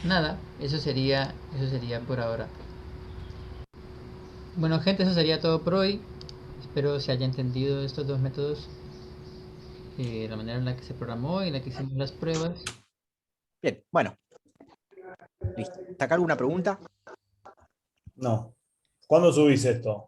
nada, eso sería por ahora. Bueno, gente, eso sería todo por hoy. Espero se haya entendido estos dos métodos, la manera en la que se programó y en la que hicimos las pruebas. Bien, bueno. Listo. ¿Está acá alguna pregunta? No. ¿Cuándo subís esto?